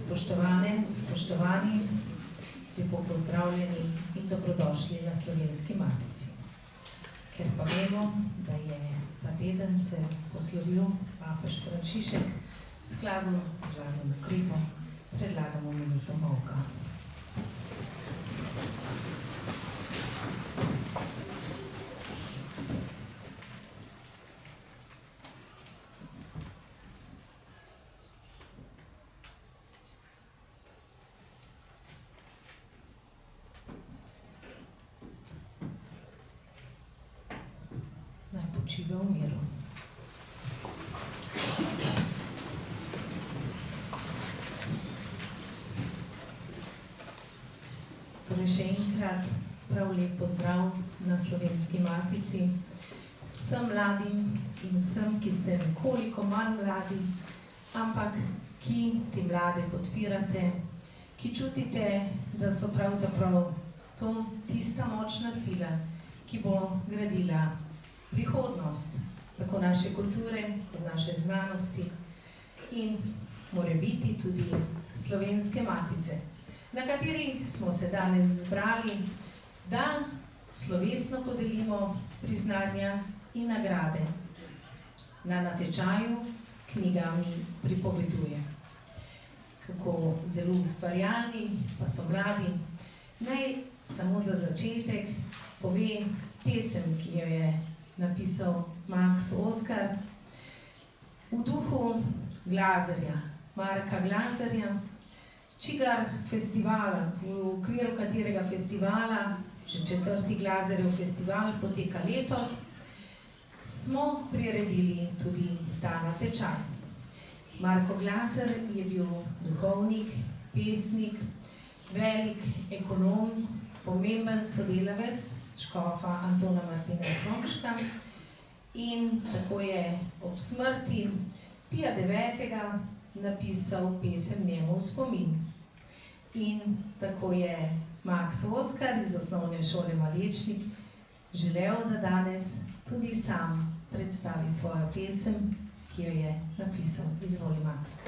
Spoštovane, spoštovani, lepo pozdravljeni in dobrodošli na Slovenski matici. Ker pa vemo, da je ta teden se poslovil papež Frančišek v skladu z vladnim ukrepom, predlagamo minuto molka. Počiva v miru. Torej še enkrat prav lep pozdrav na Slovenski matici vsem mladim in vsem, ki ste nekoliko manj mladi, ampak ki te mlade podpirate, ki čutite, da so pravzaprav to tista močna sila, ki bo gradila prihodnost, tako naše kulture, kot naše znanosti in morebiti tudi Slovenske matice, na kateri smo se danes zbrali, da slovesno podelimo priznanja in nagrade. Na natečaju knjiga mi pripoveduje, kako zelo ustvarjalni pa so mladi. Naj samo za začetek pove pesem, ki jo je napisal Max Oskar v duhu Glazerja, Marka Glazerja, čigar festivala, v okviru katerega festivala, že 4. Glazerjev festival poteka letos, smo priredili tudi ta natečaj. Marko Glazer je bil duhovnik, pesnik, velik ekonom, pomemben sodelavec škofa Antona Martina Slomška in tako je ob smrti Pija IX. Napisal pesem njemu v spomin. In tako je Max Oskar iz osnovne šole Malečnik želel, da danes tudi sam predstavi svojo pesem, ki jo je napisal. Izvoli, Max.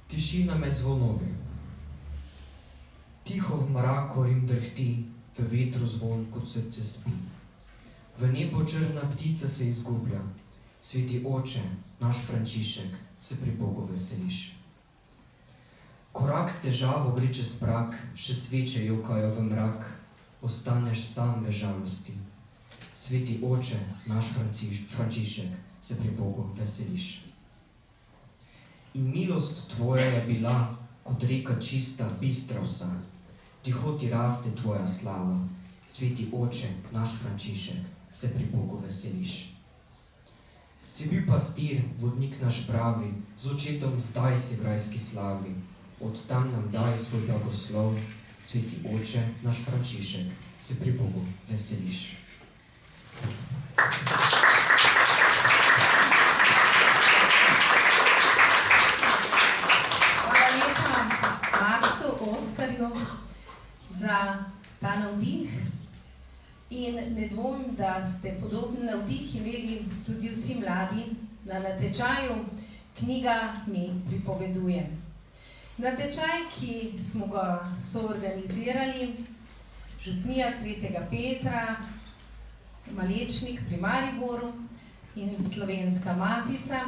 Tišina med zvonovi. Tiho v mraku Rim drhti, v vetru zvon kot srce spi. V nebo črna ptica se izgublja, sveti oče, naš Frančišek, se pri Bogu veseliš. Korak s težavo gre čez prak, še sveče jokajo v mrak, ostaneš sam v žalosti. Sveti oče, naš Frančišek, se pri Bogu veseliš. In milost tvoja je bila, kot reka čista, bistra vsa. Tiho ti raste tvoja slava, sveti oče, naš Frančišek, se pri Bogu veseliš. Si bil pastir, vodnik naš pravi, z očetom zdaj si v rajski slavi. Od tam nam daj svoj blagoslov, sveti oče, naš Frančišek, se pri Bogu veseliš. Za ta navdih in ne dvomim, da ste podoben navdih imeli tudi vsi mladi na natečaju Knjiga mi pripoveduje. Natečaj, ki smo ga soorganizirali, župnija svetega Petra, Malečnik pri Mariboru in Slovenska matica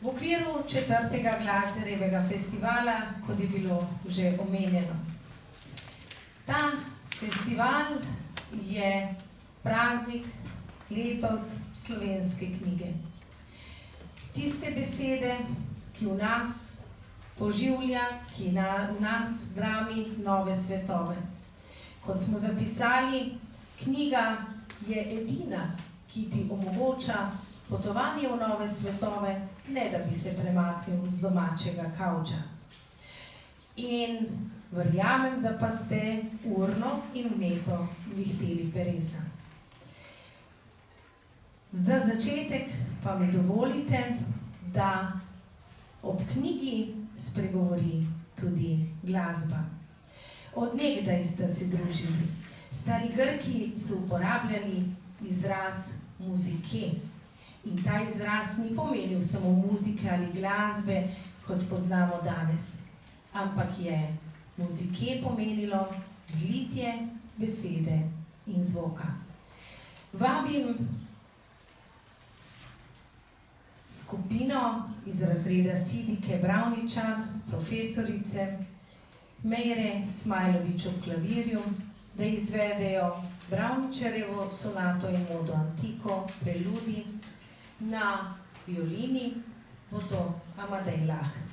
v okviru 4. Glazerjevega festivala, kot je bilo že omenjeno. Ta festival je praznik letos slovenske knjige. Tiste besede, ki v nas poživlja, ki v nas drami nove svetove. Kot smo zapisali, knjiga je edina, ki ti omogoča potovanje v nove svetove, ne da bi se premaknil z domačega kavča. In verjamem, da pa ste urno in vneto vihteli peresa. Za začetek pa mi dovolite, da ob knjigi spregovori tudi glasba. Od nekdaj sta se družili. Stari Grki so uporabljali izraz muzike In ta izraz ni pomenil samo muzike ali glasbe, kot poznamo danes, ampak je muzike pomenilo zlitje besede in zvoka. Vabim skupino iz razreda Sidike Bravničan, profesorice Mejre Smajlović ob klavirju, da izvedejo Bravničarjevo sonato in modo antiko, preludi, na violini bo to Amadej Lah.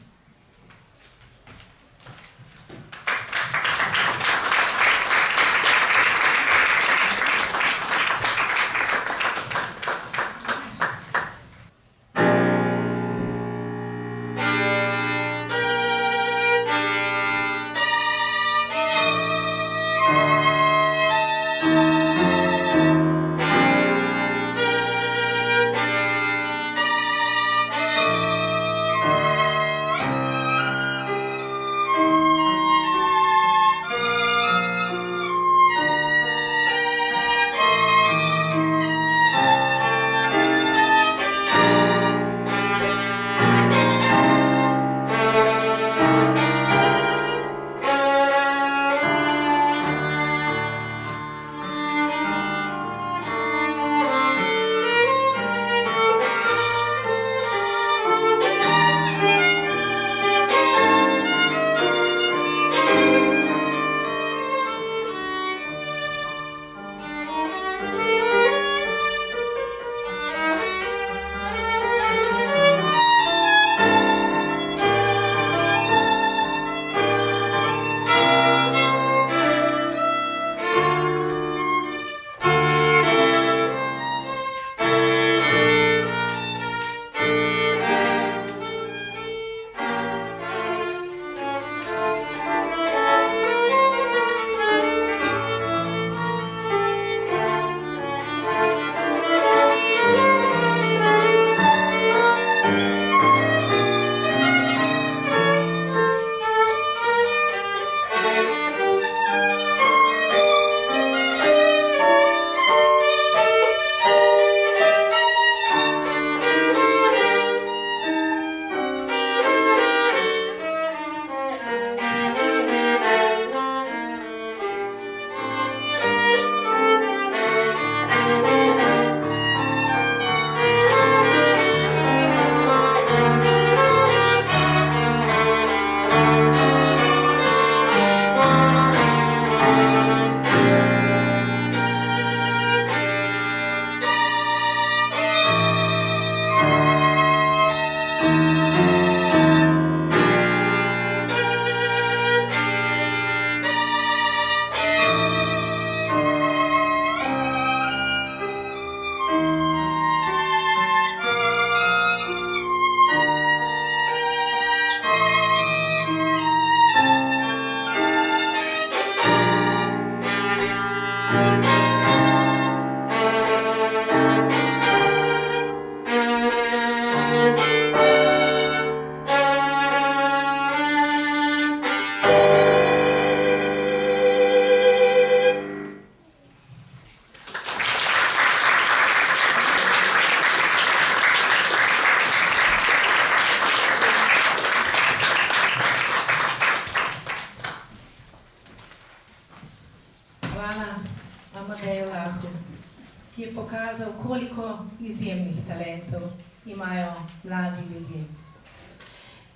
ki je pokazal, koliko izjemnih talentov imajo mladi ljudje.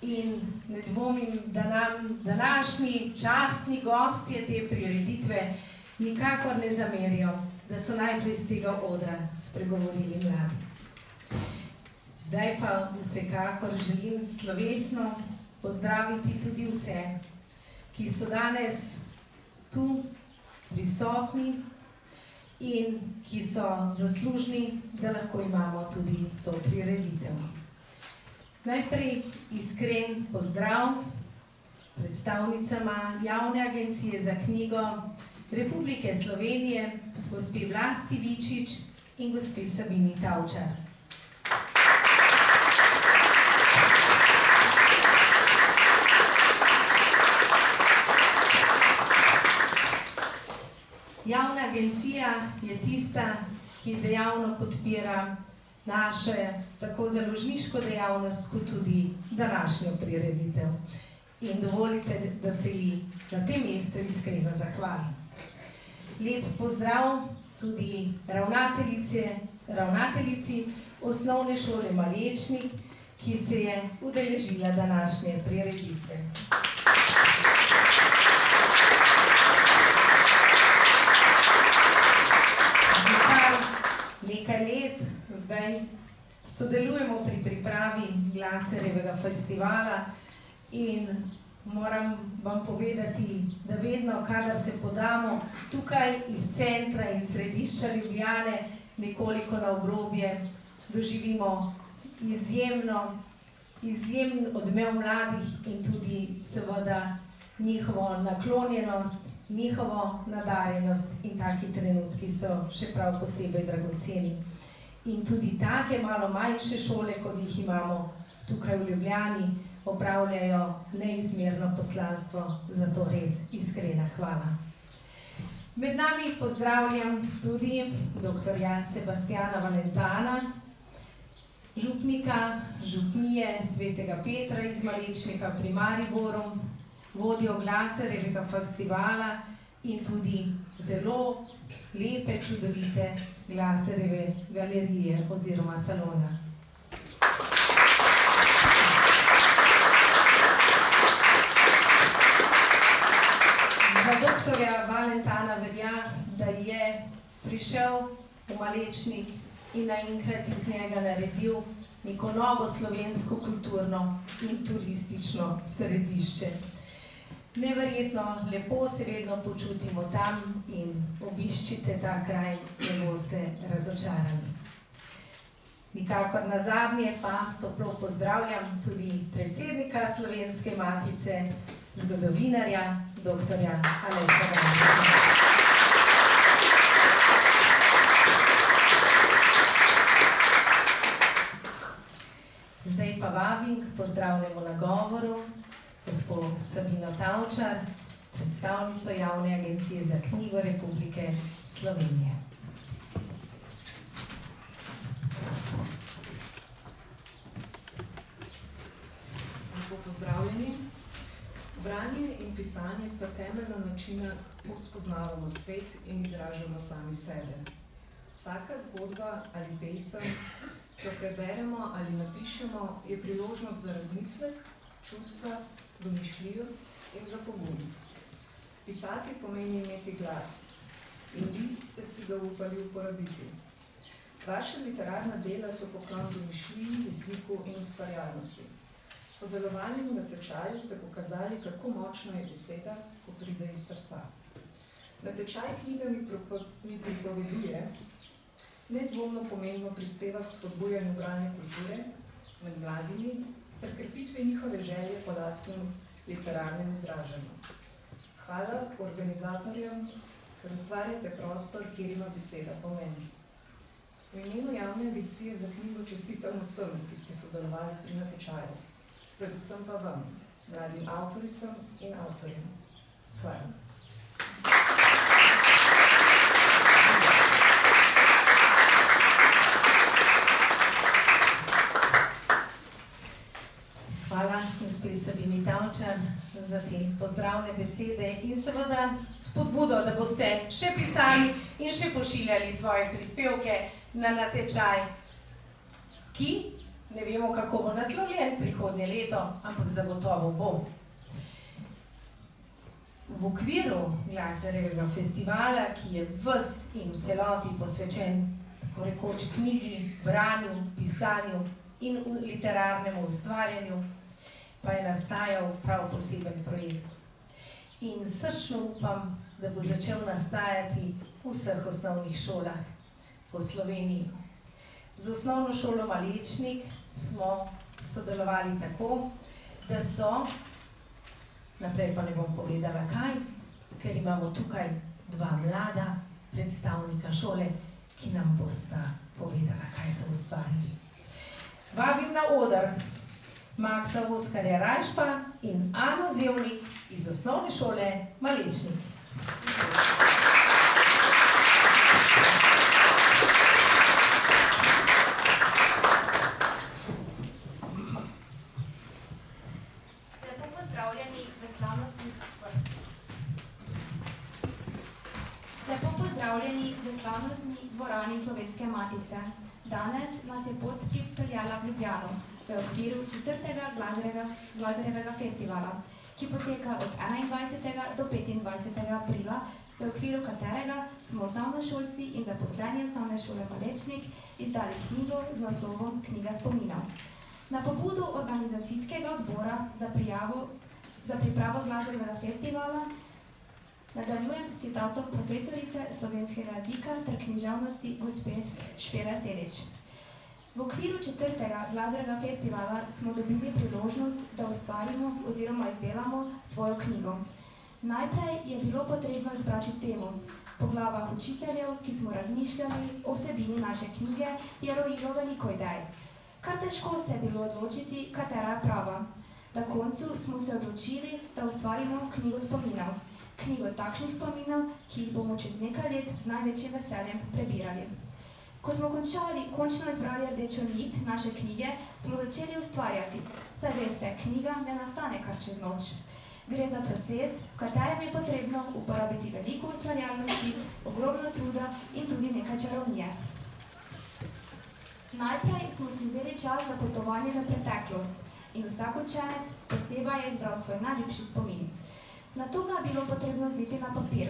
In ne dvomim, da nam današnji častni gostje te prireditve nikakor ne zamerijo, da so najprej z tega odra spregovorili mladi. Zdaj pa vsekakor želim slovesno pozdraviti tudi vse, ki so danes tu prisotni in ki so zaslužni, da lahko imamo tudi to prireditev. Najprej iskren pozdrav predstavnicama Javne agencije za knjigo Republike Slovenije, gospe Vlasti Vičič in gospe Sabini Tavčar. Javna agencija je tista, ki dejavno podpira naše tako založniško dejavnost, kot tudi današnjo prireditev. In dovolite, da se ji na tem mestu iskreno zahvalim. Lep pozdrav tudi ravnateljici Osnovne šole Malečnik, ki se je udeležila današnje prireditve. Že kar nekaj let zdaj sodelujemo pri pripravi Glaserjevega festivala in moram vam povedati, da vedno, kadar se podamo tukaj iz centra in središča Ljubljane nekoliko na obrobje, doživimo izjemen odmev mladih in tudi seveda njihovo naklonjenost, njihovo nadarjenost in taki trenutki so še prav posebej dragoceni. In tudi take malo manjše šole, kot jih imamo tukaj v Ljubljani, opravljajo neizmerno poslanstvo, zato res iskrena hvala. Med nami pozdravljam tudi dr. Sebastiana Valentana, župnika župnije Svetega Petra iz Malečnika pri Mariboru, vodjo Glaserjevega festivala in tudi zelo lepe, čudovite Glaserjeve galerije oziroma salona. Za dr. Valentana velja, da je prišel v Malečnik in naenkrat iz njega naredil neko novo slovensko kulturno in turistično središče. Neverjetno lepo se vedno počutimo tam in obiščite ta kraj, ne boste razočarani. Nikakor nazadnje pa toplo pozdravljam tudi predsednika Slovenske matice, zgodovinarja, dr. Aleša Valentana. Zdaj pa vabim k pozdravnemu nagovoru gospod Sabino Tavčar, predstavnico Javne agencije za knjigo Republike Slovenije. Lepo pozdravljeni. Branje in pisanje sta temeljna načina, kako spoznavamo svet in izražamo sami sebe. Vsaka zgodba ali pesem, ki jo preberemo ali napišemo, je priložnost za razmislek, čustva, domišljijo in za pogum. Pisati pomeni imeti glas in vi ste si ga upali uporabiti. Vaše literarna dela so poklon domišljiji, jeziku in ustvarjalnosti. S sodelovanjem na tečaju ste pokazali, kako močna je beseda, ko pride iz srca. Natečaj knjiga mi pripoveduje nedvomno pomembno prispeva k spodbujanju bralne kulture med mladimi ter krepitvi njihove želje po lastnem literarnem izražanju. Hvala organizatorjem, ker ustvarjate prostor, kjer ima beseda pomen. V imenu Javne agencije za knjigo čestitam vsem, ki ste sodelovali pri natečaju, predvsem pa vam, mladim avtoricam in avtorjem. Hvala. Hvala, gospe Sabini Tavčar, za te pozdravne besede in seveda spodbudo, da boste še pisali in še pošiljali svoje prispevke na natečaj, ki ne vemo, kako bo naslovljen prihodnje leto, ampak zagotovo bo. V okviru Glaserjevega festivala, ki je ves in v celoti posvečen tako rekoč knjigi, branju, pisanju in literarnemu ustvarjanju, pa je nastajal prav poseben projekt. In srčno upam, da bo začel nastajati v vseh osnovnih šolah po Sloveniji. Z Osnovno šolo Malečnik smo sodelovali tako, da so, naprej pa ne bom povedala kaj, ker imamo tukaj dva mlada predstavnika šole, ki nam bosta povedala, kaj so ustvarili. Vabim na oder Maksa Oskarja Rajšpa in Ano Zevnik iz Osnovne šole Malečnik. člani Slovenske matice. Danes nas je pot pripeljala v Ljubljano v okviru 4. Glazerjevega festivala, ki poteka od 21. do 25. aprila, v okviru katerega smo osnovnošolci in zaposleni osnovne šole Malečnik izdali knjigo z naslovom Knjiga spominov. Na pobudo organizacijskega odbora za pripravo Glazerjevega festivala nadaljujem s citatom profesorice slovenskega jezika ter književnosti gospe Špele Selič. V okviru 4. Glazerjevega festivala smo dobili priložnost, da ustvarimo oziroma izdelamo svojo knjigo. Najprej je bilo potrebno izbrati temo. Po glavah učiteljev, ki smo razmišljali o vsebini naše knjige, je rojilo veliko idej. Kar težko se je bilo odločiti, katera je prava. Na koncu smo se odločili, da ustvarimo knjigo spominov. Knjigo takšnih spominov, ki jih bomo čez nekaj let z največjim veseljem prebirali. Ko smo končno izbrali rdečo nit naše knjige, smo začeli ustvarjati. Saj veste, knjiga ne nastane kar čez noč. Gre za proces, v katerem je potrebno uporabiti veliko ustvarjalnosti, ogromno truda in tudi nekaj čarovnije. Najprej smo si vzeli čas za potovanje v preteklost in vsak učenec posebej je izbral svoj najljubši spomin. Nato ga je bilo potrebno zliti na papir.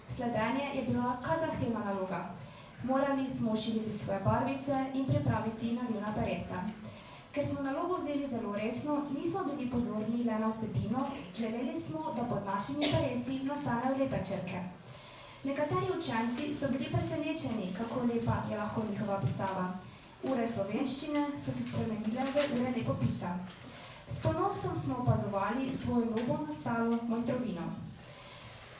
Sledenje je bila kar zahtevna naloga. Morali smo ošiliti svoje barvice in pripraviti nalivna peresa. Ker smo nalogo vzeli zelo resno, nismo bili pozorni le na vsebino, želeli smo, da pod našimi peresi nastanejo lepe črke. Nekateri učenci so bili presenečeni, kako lepa je lahko njihova pisava. Ure slovenščine so se spremenile v ure lepopisa. S ponosom smo opazovali svojo novo nastalo mojstrovino.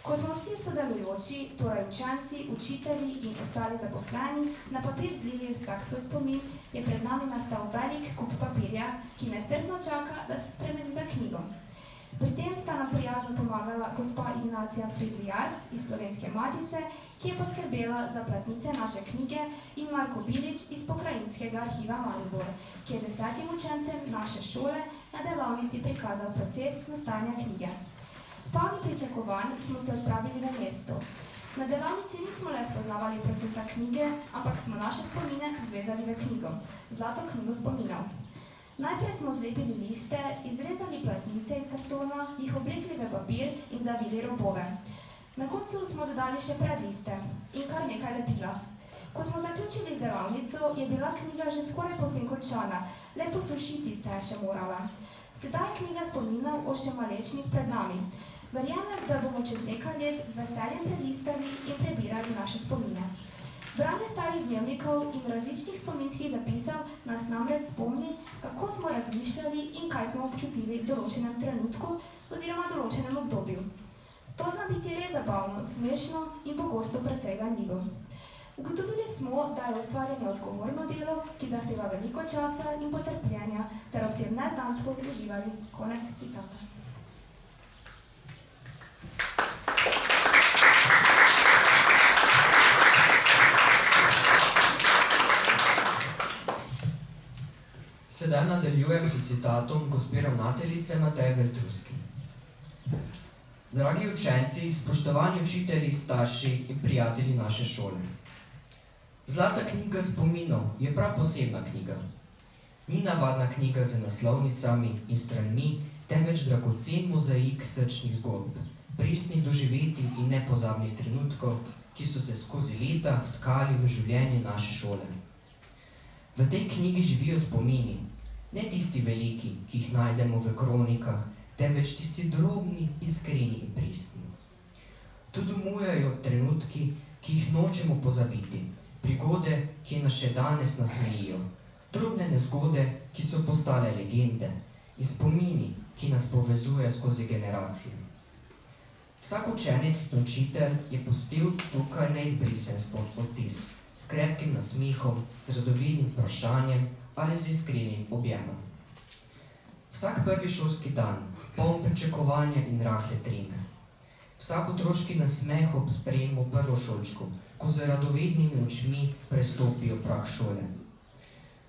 Ko smo vsi sodelujoči, torej učenci, učitelji in ostali zaposleni, na papir zlili vsak svoj spomin, je pred nami nastal velik kup papirja, ki nestrpno čaka, da se spremeni v knjigo. Pri tem sta nam prijazno pomagala gospa Ignacija Fridli-Jarc iz Slovenske matice, ki je poskrbela za platnice naše knjige, in Marko Bilič iz Pokrajinskega arhiva Maribor, ki je 10 učencem naše šole na delavnici prikazal proces nastajanja knjige. Polni pričakovanj smo se odpravili v mesto. Na delavnici nismo le spoznavali procesa knjige, ampak smo naše spomine zvezali v knjigo, Zlato knjigo spominov. Najprej smo zlepili liste, izrezali platnice iz kartona, jih oblekli v papir in zavili robove. Na koncu smo dodali še predliste in kar nekaj lepila. Ko smo zaključili z delavnico, je bila knjiga že skoraj povsem končana, le posušiti se je še morala. Sedaj je knjiga spominov o še Malečnik pred nami. Verjamem, da bomo čez nekaj let z veseljem prelistali in prebirali naše spomine. Branje starih dnevnikov in različnih spominskih zapisov nas namreč spomni, kako smo razmišljali in kaj smo občutili v določenem trenutku oziroma določenem obdobju. To zna biti res zabavno, smešno in pogosto precej ganljivo. Ugotovili smo, da je ustvarjanje odgovorno delo, ki zahteva veliko časa in potrpljenja, ter ob tem neznansko uživali. Konec citata. Sedaj nadaljujem s citatom gospe ravnateljice Mateje Veltruski. Dragi učenci, spoštovani učitelji, starši in prijatelji naše šole. Zlata knjiga spominov je prav posebna knjiga. Ni navadna knjiga z naslovnicami in stranmi, temveč dragocen mozaik srčnih zgodb, pristnih doživetij in nepozabnih trenutkov, ki so se skozi leta vtkali v življenje naše šole. V tej knjigi živijo spomini, ne tisti veliki, ki jih najdemo v kronikah, temveč tisti drobni, iskreni in pristni. Tu domujejo trenutki, ki jih nočemo pozabiti, prigode, ki nas še danes nasmejijo, drobne nezgode, ki so postale legende, in spomini, ki nas povezuje skozi generacije. Vsak učenec in učitelj je pustil tukaj neizbrisen odtis, s krepkim nasmehom, z radovednim vprašanjem ali z iskrenim objemom. Vsak prvi šolski dan, poln pričakovanja in rahle treme. Vsak otroški nasmeh ob sprejemu prvošolčkov, ko z radovednimi očmi prestopijo prag šole.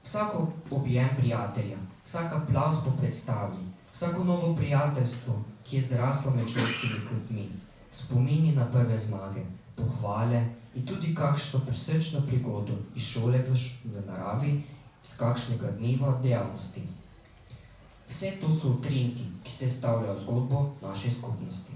Vsak objem prijatelja, vsak aplavz po predstavi, vsako novo prijateljstvo, ki je zraslo med šolskimi klopmi, spomini na prve zmage, pohvale in tudi kakšno presrčno prigodo iz šole v naravi, iz kakšnega dneva dejavnosti. Vse to so utrinki, ki sestavljajo zgodbo naše skupnosti.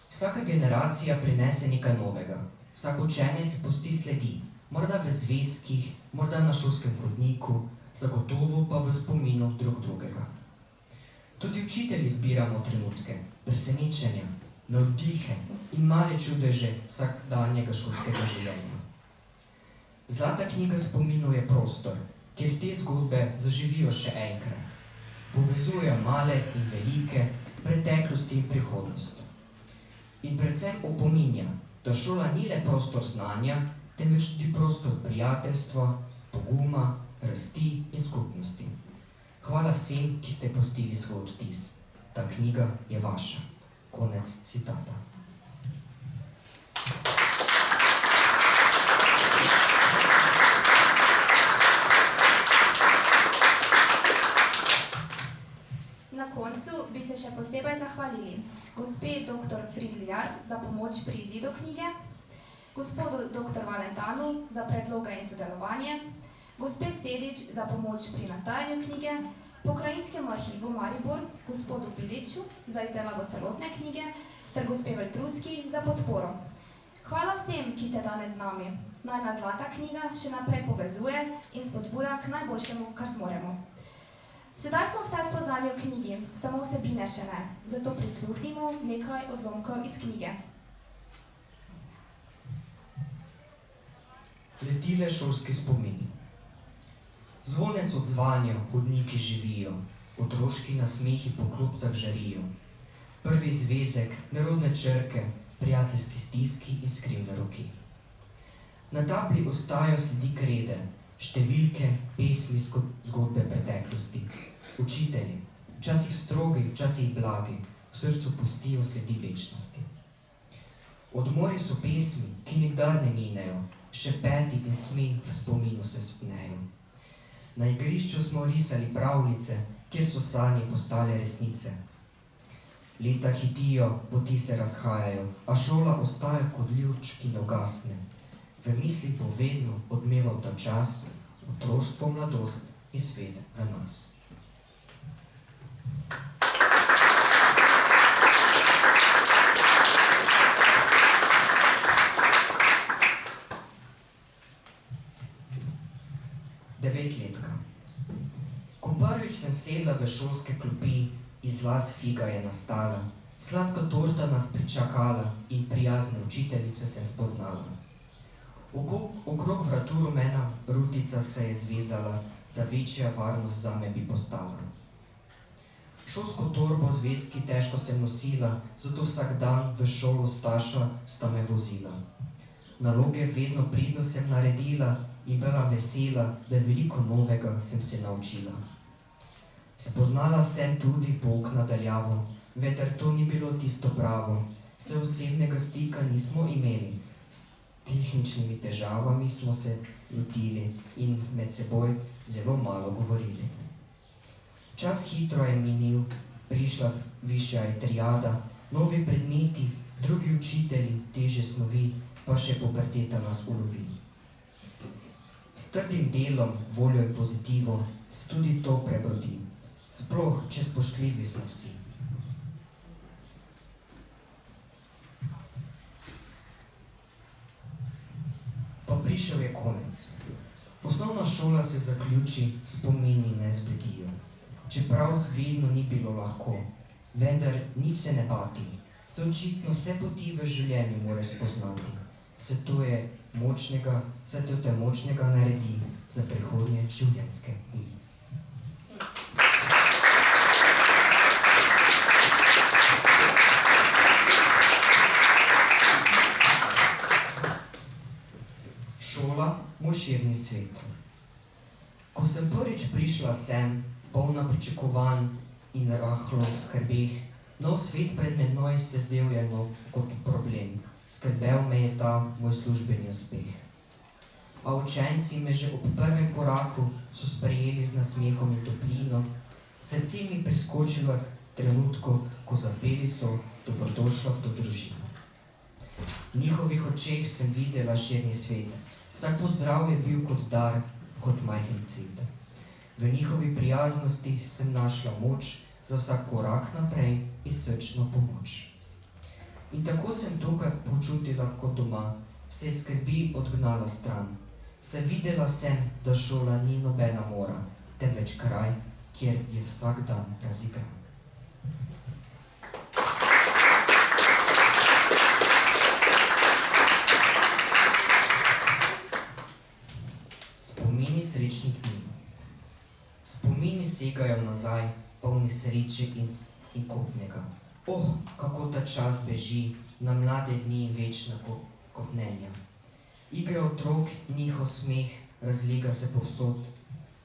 Vsaka generacija prinese nekaj novega. Vsak učenec pusti sledi, morda v zvezkih, morda na šolskem hodniku, zagotovo pa v spominu drug drugega. Tudi učitelji zbiramo trenutke, presenečenja, navdihe in male čudeže vsakdanjega šolskega življenja. Zlata knjiga spominov je prostor, kjer te zgodbe zaživijo še enkrat. Povezujejo male in velike, preteklost in prihodnost. In predvsem opominja, da šola ni le prostor znanja, temveč tudi prostor prijateljstva, poguma, rasti in skupnosti. Hvala vsem, ki ste pustili svoj odtis. Ta knjiga je vaša. Konec citata. Na koncu bi se še posebej zahvalili gospe dr. Fridli Jarc za pomoč pri izidu knjige, gospodu dr. Valentanu za predloge in sodelovanje, gospe Sedič za pomoč pri nastajanju knjige, Pokrajinskemu arhivu Maribor, gospodu Biliču za izdelavo celotne knjige ter gospe Veltruski za podporo. Hvala vsem, ki ste danes z nami. Naj nas Zlata knjiga še naprej povezuje in spodbuja k najboljšemu, kar zmoremo. Sedaj smo vse spoznali o knjigi, samo vsebine še ne, zato prisluhnimo nekaj odlomkov iz knjige. Letile šolski spomini. Zvonec odzvanja, hodniki živijo, otroški nasmehi po klopcah žarijo. Prvi zvezek, nerodne črke, prijateljski stiski in skrivne roki. Na tabli ostajajo sledi krede, številke, pesmi, zgodbe preteklosti. Učitelji, včasih strogi, včasih blagi, v srcu pustijo sledi večnosti. Odmori so pesmi, ki nikdar ne minejo, šepeti in smeh v spominu se spnejo. Na igrišču smo risali pravljice, kjer so sanje postale resnice. Leta hitijo, poti se razhajajo, a šola ostaja kot luč, ki ne ugasne. V misli bo vedno odmeval ta čas, otroštvo, mladost in svet v nas. Devetletka. Ko prvič sem sedla v šolske klopi, iz las figa je nastala, sladka torta nas pričakala in prijazne učiteljice sem spoznala. Okrog vratu rumena rutica se je zvezala, da večja varnost zame bi postala. Šolsko torbo zvezki težko sem nosila, zato vsak dan v šolo starša sta me vozila. Naloge vedno pridno sem naredila in bila vesela, da veliko novega sem se naučila. Spoznala sem tudi pouk nadaljavo, vendar to ni bilo tisto pravo, saj osebnega stika nismo imeli. S tehničnimi težavami smo se lotili in med seboj zelo malo govorili. Čas hitro je minil, prišla višja je triada, novi predmeti, drugi učitelji, težje snovi, pa še puberteta nas ulovi. S trdim delom, voljo in pozitivo se tudi to prebrodi. Sploh, če spoštljivi smo vsi. Pa prišel je konec. Osnovna šola se zaključi, spomini ne zbledijo. Čeprav vedno ni bilo lahko, vendar nič se ne bati. Se očitno vse poti v življenju moraš spoznati. Vse to te močnega naredi za prihodnje življenjske dni. Šola, moj širni svet. Ko sem prvič prišla sem, polna pričakovanj in rahlo v skrbeh, nov svet pred menoj se zdel eno kot problem. Skrbel me je ta moj službeni uspeh. A učenci me že ob prvem koraku so sprejeli z nasmehom in toplino, srce mi priskočilo v trenutku, ko zapeli so dobrodošla v to družino. V njihovih očeh sem videla širni svet. Vsak pozdrav je bil kot dar, kot majhen cvet. V njihovi prijaznosti sem našla moč za vsak korak naprej in srčno pomoč. In tako sem tukaj počutila kot doma, vse skrbi odgnala stran. Saj videla sem, da šola ni nobena mora, temveč kraj, kjer je vsak dan razigran. Spomini srečnih dni. Spomini segajo nazaj, polni sreče in kopnega. Oh, kako ta čas beži, na mlade dni in večna kopnenja. Igre otrok in njihov smeh razlega se povsod.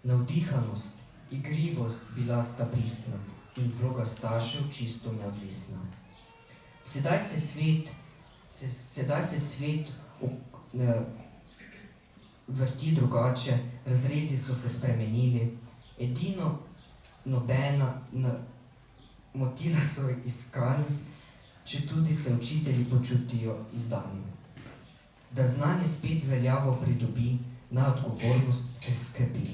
Navdihanost, igrivost bila sta pristna in vloga staršev čisto neodvisna. Sedaj se svet vrti drugače, razredi so se spremenili, edino nobena motila so iskali, četudi se učitelji počutijo izdani. Da znanje spet veljavo pridobi, naj odgovornost se skrepi.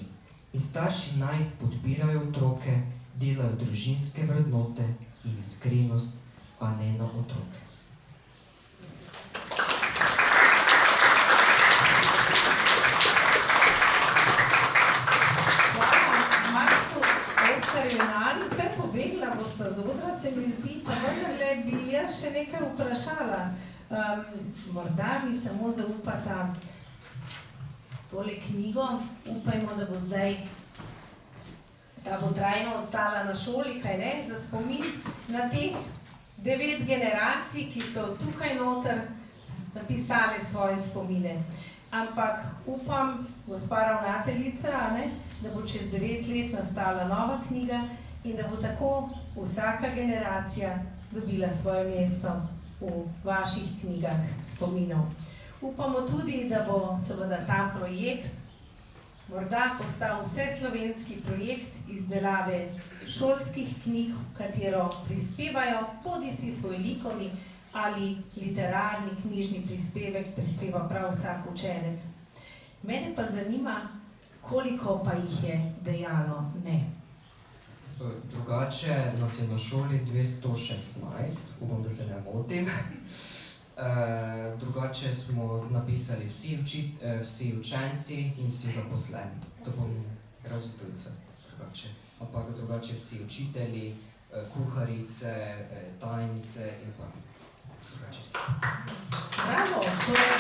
In starši naj podpirajo otroke, delajo družinske vrednote in iskrenost, a ne na otroke. Kar pobegla bosta z odra, se mi zdi, pa vendarle bi jaz še nekaj vprašala. Morda mi samo zaupata tole knjigo, upajmo, da bo zdaj, da bo trajno ostala na šoli, kaj ne, za spomin na teh 9 generacij, ki so tukaj noter napisale svoje spomine. Ampak upam, gospa ravnateljica, da bo čez 9 let nastala nova knjiga in da bo tako vsaka generacija dobila svoje mesto v vaših knjigah spominov. Upamo tudi, da bo seveda ta projekt morda postal vseslovenski projekt izdelave šolskih knjig, v katero prispevajo bodisi svoj likovni ali literarni knjižni prispevek prispeva prav vsak učenec. Mene pa zanima, koliko pa jih je dejalo ne. Drugače nas je na šoli 216, upam, da se ne motim. Drugače smo napisali vsi učenci in vsi zaposleni. To pomeni razredilce drugače. Ampak drugače vsi učitelji, kuharice, tajnice in pa drugače vsi. Bravo, to je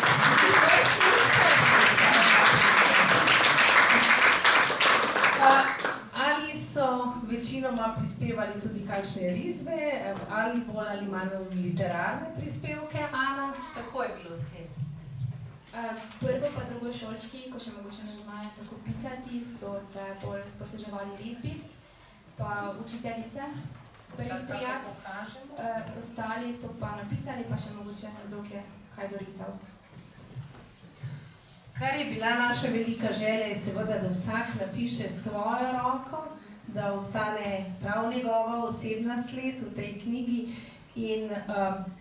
ali so večinoma prispevali tudi kakšne risbe, ali bolj ali manj literarne prispevke? Ana, kako je bilo s tem? Prvo pa drugošolški, ko še mogoče ne znajo tako pisati, so se bolj posluževali risbic, pa učiteljice prvih trijad. Ostali so pa napisali, pa še mogoče nekdo, ki je kaj dorisal. Kar je bila naša velika želja, je seveda, da vsak napiše svojo roko, da ostane prav njegova osebna sled v tej knjigi. In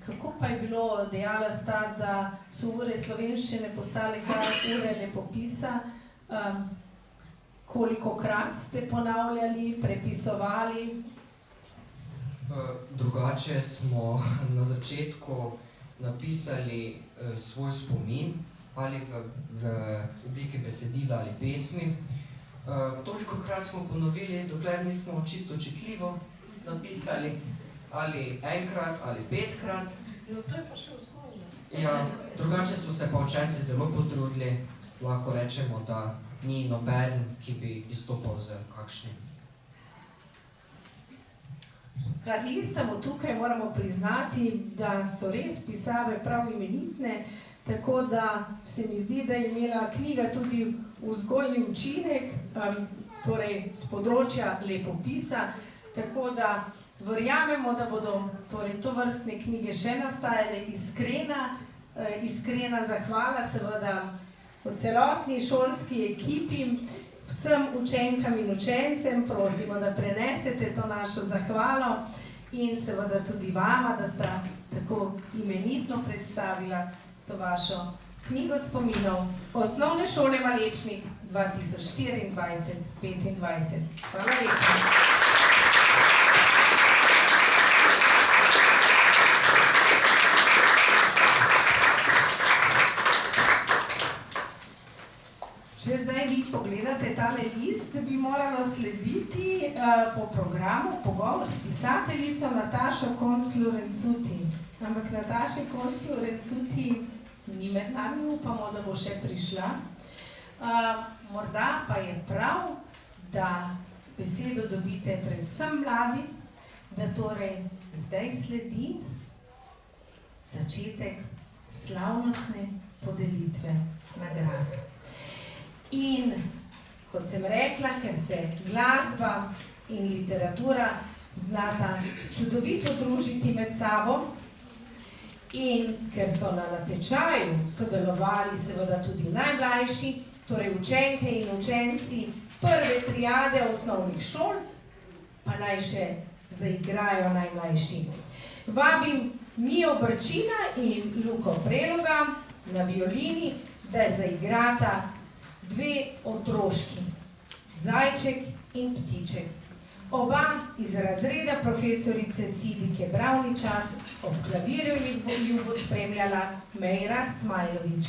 kako pa je bilo, dejala sta, da so ure slovenščine postale kar ure lepopisa, kolikokrat ste ponavljali, prepisovali? Drugače smo na začetku napisali svoj spomin, ali v obliki besedila ali pesmi. Tolikokrat smo ponovili, dokler nismo čisto čitljivo napisali, ali enkrat, ali 5krat. No, to je pa še vzgojno. Ja, drugače so se pa učenci zelo potrudili, lahko rečemo, da ni noben, ki bi izstopal z kakšnim. Kar listamo tukaj, moramo priznati, da so res pisave prav imenitne, tako da se mi zdi, da je imela knjiga tudi vzgojni učinek, torej z področja lepopisa, tako da verjamemo, da bodo tovrstne knjige še nastajale. Iskrena zahvala seveda v celotni šolski ekipi, vsem učenkam in učencem, prosimo, da prenesete to našo zahvalo in seveda tudi vama, da sta tako imenitno predstavila to vašo knjigo spominov Osnovne šole Malečnik 2024-2025. Hvala lepa. Če zdaj vi pogledate tale list, bi moralo slediti po programu pogovor s pisateljico Natašo Konc-Lorencuti. Ampak Nataše Konc-Lorencuti ni med nami, upamo, da bo še prišla. Morda pa je prav, da besedo dobite predvsem mladi, da torej zdaj sledi začetek slavnostne podelitve nagrad. In, kot sem rekla, ker se glasba in literatura znata čudovito družiti med sabo in ker so na natečaju sodelovali seveda tudi najmlajši, torej učenke in učenci prve triade osnovnih šol, pa naj še zaigrajo najmlajši. Vabim Mijo Brčina in Luko Preloga na violini, da zaigrata dve otroški, Zajček in Ptiček. Oba iz razreda profesorice Sidike Bravničar, ob klavirju ju bo spremljala Mejra Smajlović.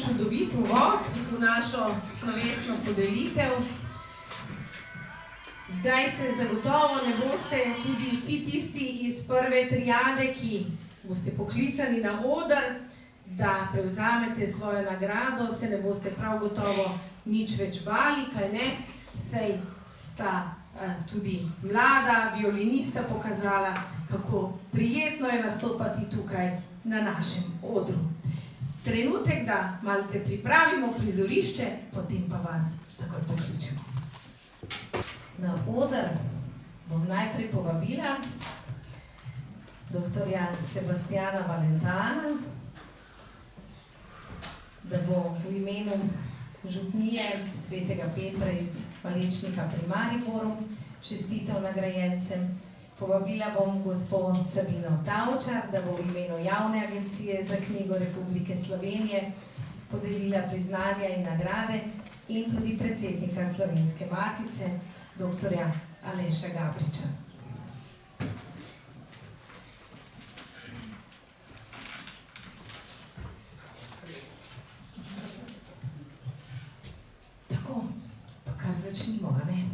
čudovit uvod v našo slovesno podelitev. Zdaj se zagotovo ne boste tudi vsi tisti iz prve triade, ki boste poklicani na oder, da prevzamete svojo nagrado, se ne boste prav gotovo nič več bali, kaj ne? Sej sta tudi mlada violinista pokazala, kako prijetno je nastopati tukaj na našem odru. Trenutek, da malce pripravimo prizorišče, potem pa vas takoj pokličemo. Na oder bom najprej povabila doktorja Sebastiana Valentana, da bo v imenu župnije svetega Petra iz Malečnika pri Mariboru čestital nagrajencem. Povabila bom gospo Sabino Tavčar, da bo v imenu Javne agencije za knjigo Republike Slovenije podelila priznanja in nagrade, in tudi predsednika Slovenske matice, doktorja Aleša Gabriča. Tako, pa kar začnimo, a ne?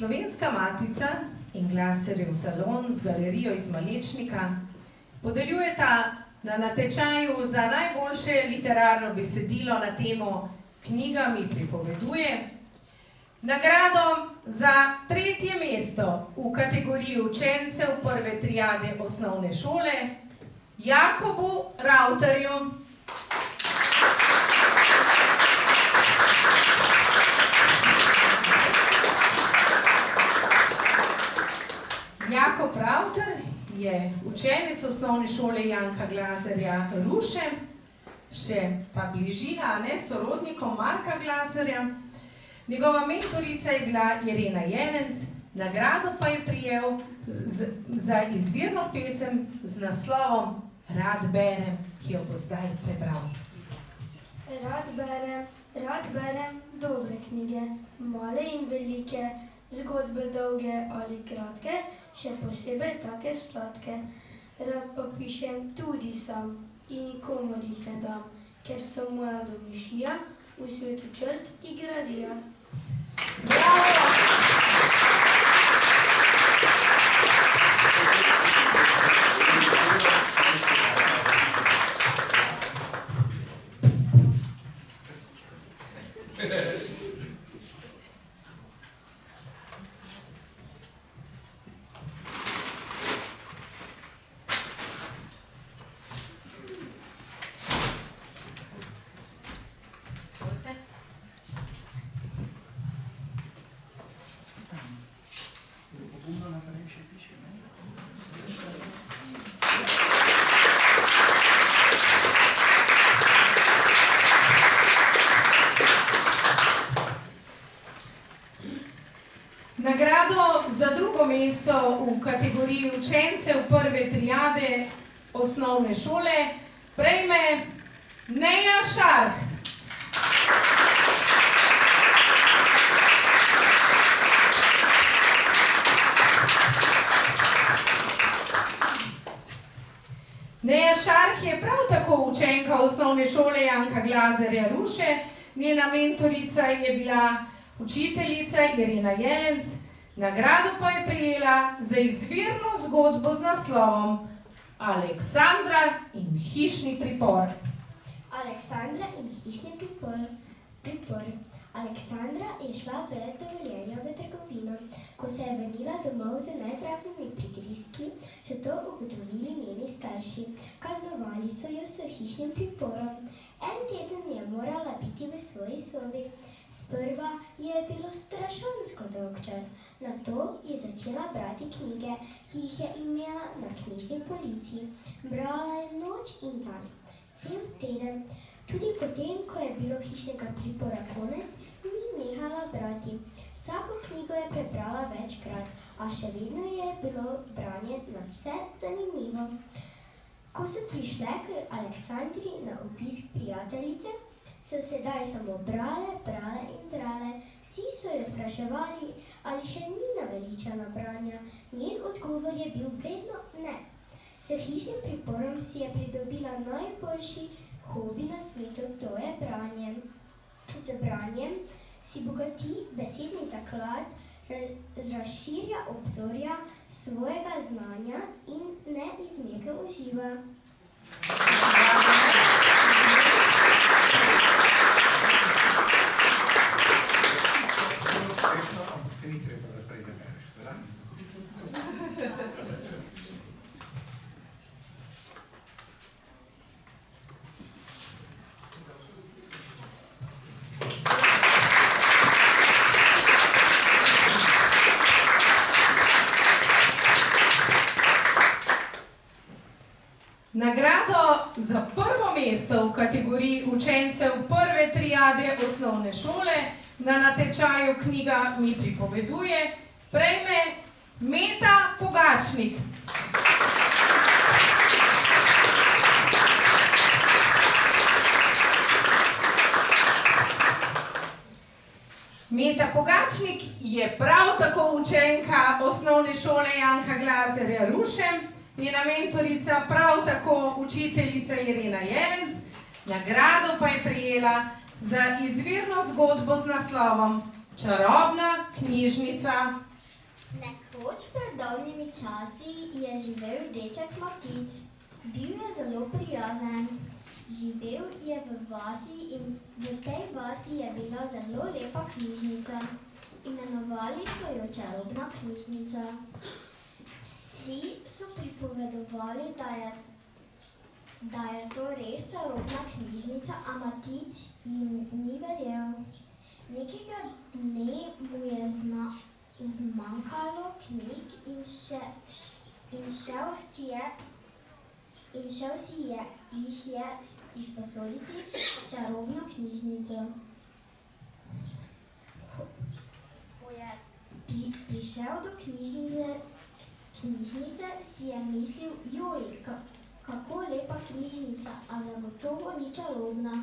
Slovenska matica in Glaserjev salon z galerijo iz Malečnika podeljujeta na natečaju za najboljše literarno besedilo na temo Knjiga mi pripoveduje nagrado za 3. mesto v kategoriji učencev 1. triade osnovne šole Jakobu Ravtarju. Jakob Ravtar je učenec osnovne šole Janka Glazerja Ruše, še ta bližina, sorodnikom Marka Glazerja. Njegova mentorica je bila Irena Jelenc, nagrado pa je prejel za izvirno pesem z naslovom Rad berem, ki jo bo zdaj prebral. Rad berem dobre knjige, male in velike, zgodbe dolge ali kratke, še posebej take sladke. Rad pa pišem tudi sam in nikomur jih ne dam, ker so moja domišljija v svetu črt igrarija. Bravo! Nagrado za 2. mesto v kategoriji učencev 1. triade osnovne šole prejme Neja Šarh. Neja Šarh je prav tako učenka osnovne šole Janka Glazerja Ruše, njena mentorica je bila učiteljica Irena Jelenc, nagrado pa je prejela za izvirno zgodbo z naslovom Aleksandra in hišni pripor. Aleksandra in hišni pripor. Aleksandra je šla brez dovoljenja v trgovino. Ko se je vrnila domov z nezdravimi prigrizki, so to ugotovili njeni starši. Kaznovali so jo s hišnim priporom. En teden je morala biti v svoji sobi. Sprva je bilo strašansko dolg čas, nato je začela brati knjige, ki jih je imela na knjižni polici. Brala je noč in dan, cel teden. Tudi potem, ko je bilo hišnega pripora konec, ni nehala brati. Vsako knjigo je prebrala večkrat, a še vedno je bilo branje nadvse zanimivo. Ko so prišle k Aleksandri na obisk prijateljice, so sedaj samo brale in brale. Vsi so jo spraševali, ali še ni naveličana branja. Njen odgovor je bil vedno ne. S hišnim priporom si je pridobila najboljši hobi na svetu, to je branje. Z branjem si bogati besedni zaklad, razširja obzorja svojega znanja in neizmerno uživa. Nagrado za 1. mesto v kategoriji učencev 1. triade osnovne šole na natečaju Knjiga mi pripoveduje prejme Meta Pogačnik. Meta Pogačnik je prav tako učenka osnovne šole Janka Glazerja Ruše, njena mentorica prav tako učiteljica Irena Jelenc, nagrado pa je prejela za izvirno zgodbo z naslovom Čarobna knjižnica Nekoč pred dolgimi časi je živel deček Matic. Bil je zelo prijazen. Živel je v vasi in v tej vasi je bila zelo lepa knjižnica. Imenovali so jo Čarobna knjižnica. Vsi so pripovedovali, da je to res čarobna knjižnica, a Matic jim ni verjel. Nekega dne mu je zmanjkalo knjig in šel si jih je izposoditi v čarobno knjižnico. Ko je prišel do knjižnice, si je mislil, joj, kako lepa knjižnica, a zagotovo ni čarobna.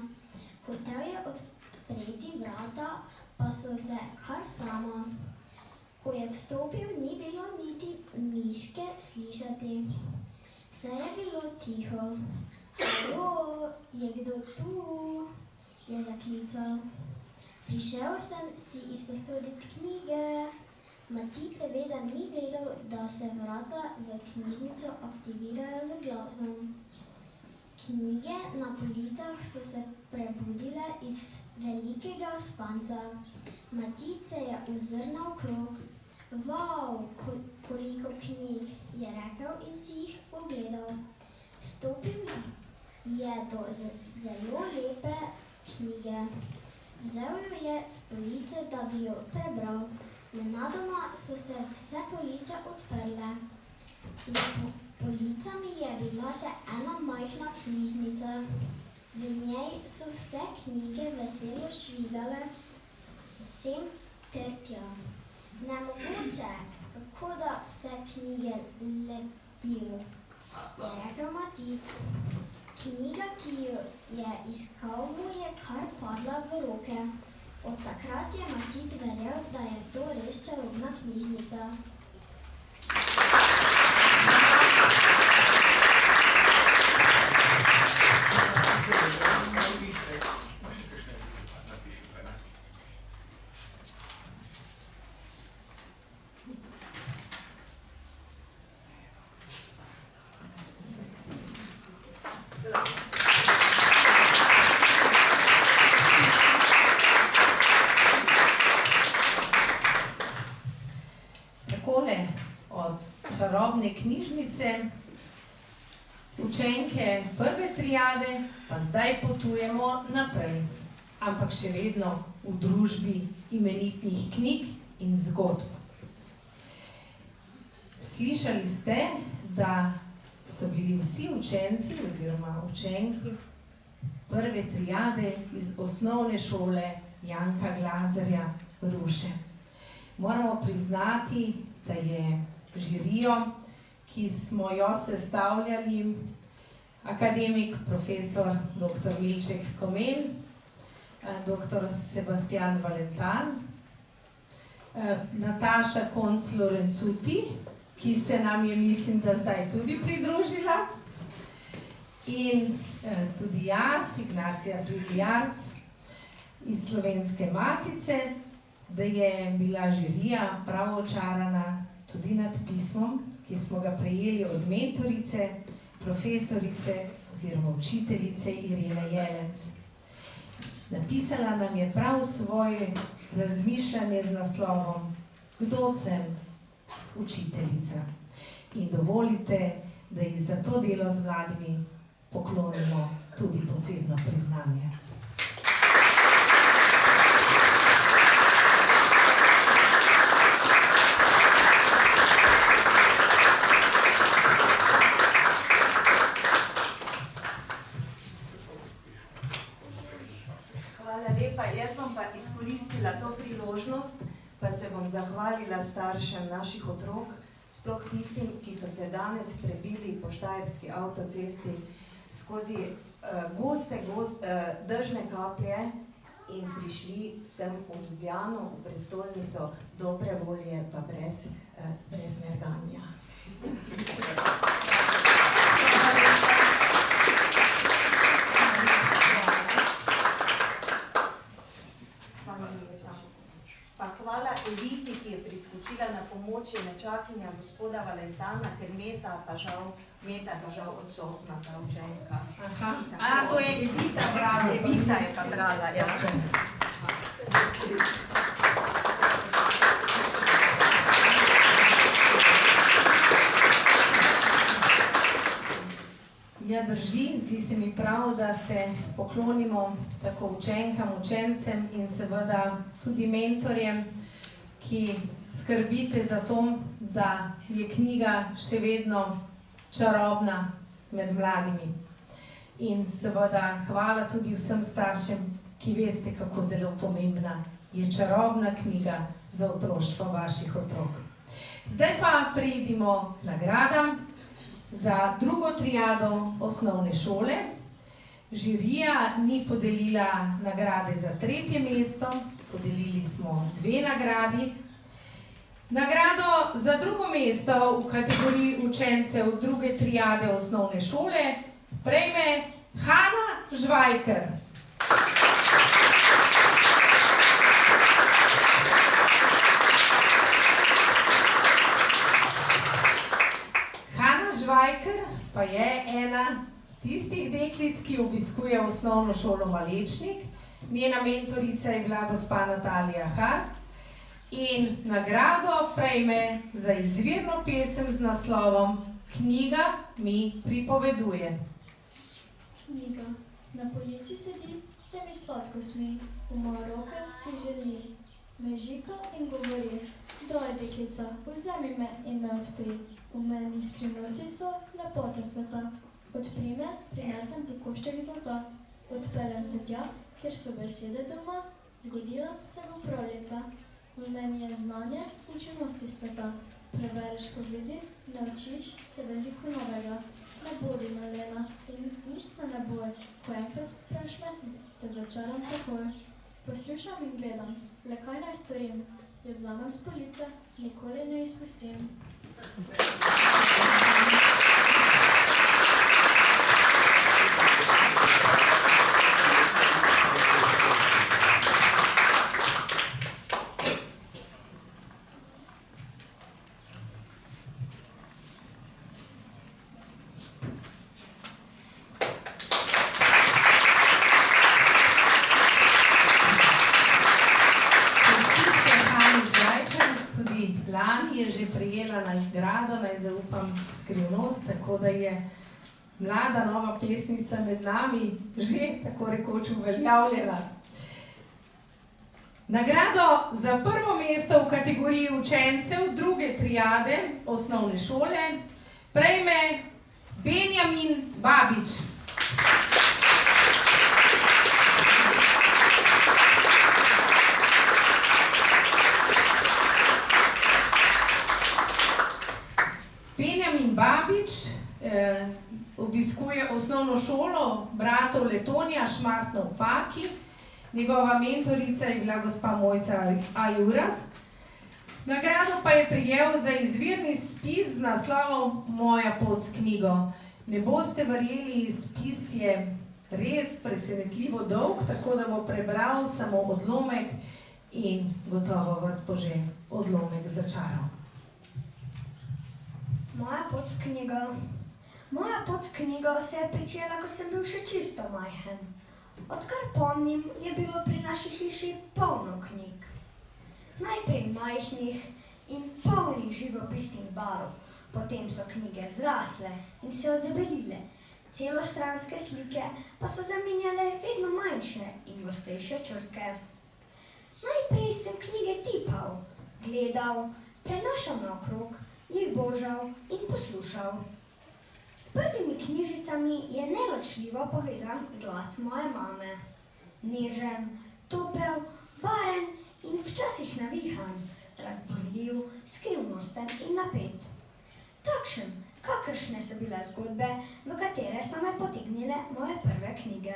Hotel je odpreti vrata, pa so se kar sama. Ko je vstopil, ni bilo niti miške slišati. Vse je bilo tiho. Halo, je kdo tu? Je zaklical. Prišel sem si izposoditi knjige. Matic seveda ni vedel, da se vrata v knjižnico aktivirajo z glasom. Knjige na policah so se prebudile iz velikega spanca. Matic se je ozrnil okrog. Vav, koliko knjig, je rekel in si jih ogledal. Stopil je do zelo lepe knjige. Vzel jo je s police, da bi jo prebral. Nenadoma so se vse police odprle. Za policami je bila še ena majhna knjižnica. V njej so vse knjige veselo švigale sem ter tja. Nemogoče, kako da vse knjige lebdijo, je rekel Matic. Knjiga, ki jo je iskal, mu je kar padla v roke. Od takrat je Matic verjel, da je to res čarobna knjižnica. Takole od čarobne knjižnice, učenke prve triade, pa zdaj potujemo naprej, ampak še vedno v družbi imenitnih knjig in zgodb. Slišali ste, da so bili vsi učenci oziroma učenki prve triade iz osnovne šole Janka Glazerja Ruše. Moramo priznati, da je žirijo, ki smo jo sestavljali, akademik, profesor dr. Milček Komelj, dr. Sebastian Valentan, Nataša Konc-Lorencuti, ki se nam je, mislim, da zdaj tudi pridružila, in tudi jaz, Ignacija Fridl-Jarc iz Slovenske matice, da je bila žirija prav očarana tudi nad pismom, ki smo ga prejeli od mentorice, profesorice oziroma učiteljice Irene Jelenc. Napisala nam je prav svoje razmišljanje z naslovom Kdo sem? Učiteljica. In dovolite, da ji za to delo z mladimi poklonimo tudi posebno priznanje. Izkoristila to priložnost, pa se bom zahvalila staršem naših otrok, sploh tistim, ki so se danes prebili po Štajerski avtocesti skozi goste dežne kaplje in prišli sem v Ljubljano, v prestolnico dobre volje, pa brez nerganja. Pa hvala Eviti, ki je priskočila na pomoč pomoči nečakinja gospoda Valentana, ker Meta pa žal odsotna, ta učenka. Aha, to je Evita brala. Evita je pa brala, ja. Ja, drži, zdi se mi prav, da se poklonimo tako učenkam, učencem in seveda tudi mentorjem, ki skrbite za to, da je knjiga še vedno čarobna med mladimi. In seveda hvala tudi vsem staršem, ki veste, kako zelo pomembna je čarobna knjiga za otroštvo vaših otrok. Zdaj pa preidimo k nagradam. Za drugo triado osnovne šole žirija ni podelila nagrade za 3. mesto, podelili smo 2 nagradi. Nagrado za 2. mesto v kategoriji učencev druge triade osnovne šole prejme Hana Žvajker. Žvajker pa je ena tistih deklic, ki obiskuje osnovno šolo Malečnik. Njena mentorica je bila gospa Natalija Hart in nagrado prejme za izvirno pesem z naslovom Knjiga mi pripoveduje. Knjiga. Na polici sedi, se mi sladko smeji, v moje roke si želi. Me žika in govori, doj deklica, vzemi me in me odpri. V meni skrivnoti so lepote sveta. Odpri me, prinesem ti košček zlata. Odpeljem te tja, kjer so besede doma, zgodila se bo prolica. V meni je znanje, učenosti sveta. Prebereš povedi, naučiš se veliko novega. Ne bodi malena in nič se ne boj. Ko enkrat vpraš me, te začaram takoj. Poslušam in gledam, le kaj naj storim. Jo vzamem s police, nikoli ne izpustim. Lani je že prejela nagrado, naj zaupam skrivnost, tako da je mlada nova pesnica med nami že tako rekoč uveljavljena. Nagrado za 1. mesto v kategoriji učencev druge triade osnovne šole prejme Benjamin Babič. Babič obiskuje osnovno šolo bratov Letonija Šmartno v Paki. Njegova mentorica je bila gospa Mojca Ajuras. Nagrado pa je prejel za izvirni spis z naslovom Moja pot s knjigo. Ne boste verjeli, spis je res presenetljivo dolg, tako da bo prebral samo odlomek in gotovo vas bo že odlomek začaral. Moja pot s knjigo. Moja pot s knjigo se je pričela, ko sem bil še čisto majhen. Odkar pomnim, je bilo pri naši hiši polno knjig. Najprej majhnih in polnih živopisnih barv, potem so knjige zrasle in se odebelile. Celostranske slike pa so zamenjale vedno manjše in gostejše črke. Najprej sem knjige tipal, gledal, prenašal naokrog, jih božal in poslušal. S prvimi knjižicami je neločljivo povezan glas moje mame. Nežen, topel, varen in včasih navihan, razborljiv, skrivnosten in napet. Takšen, kakršne so bile zgodbe, v katere so me potegnile moje prve knjige.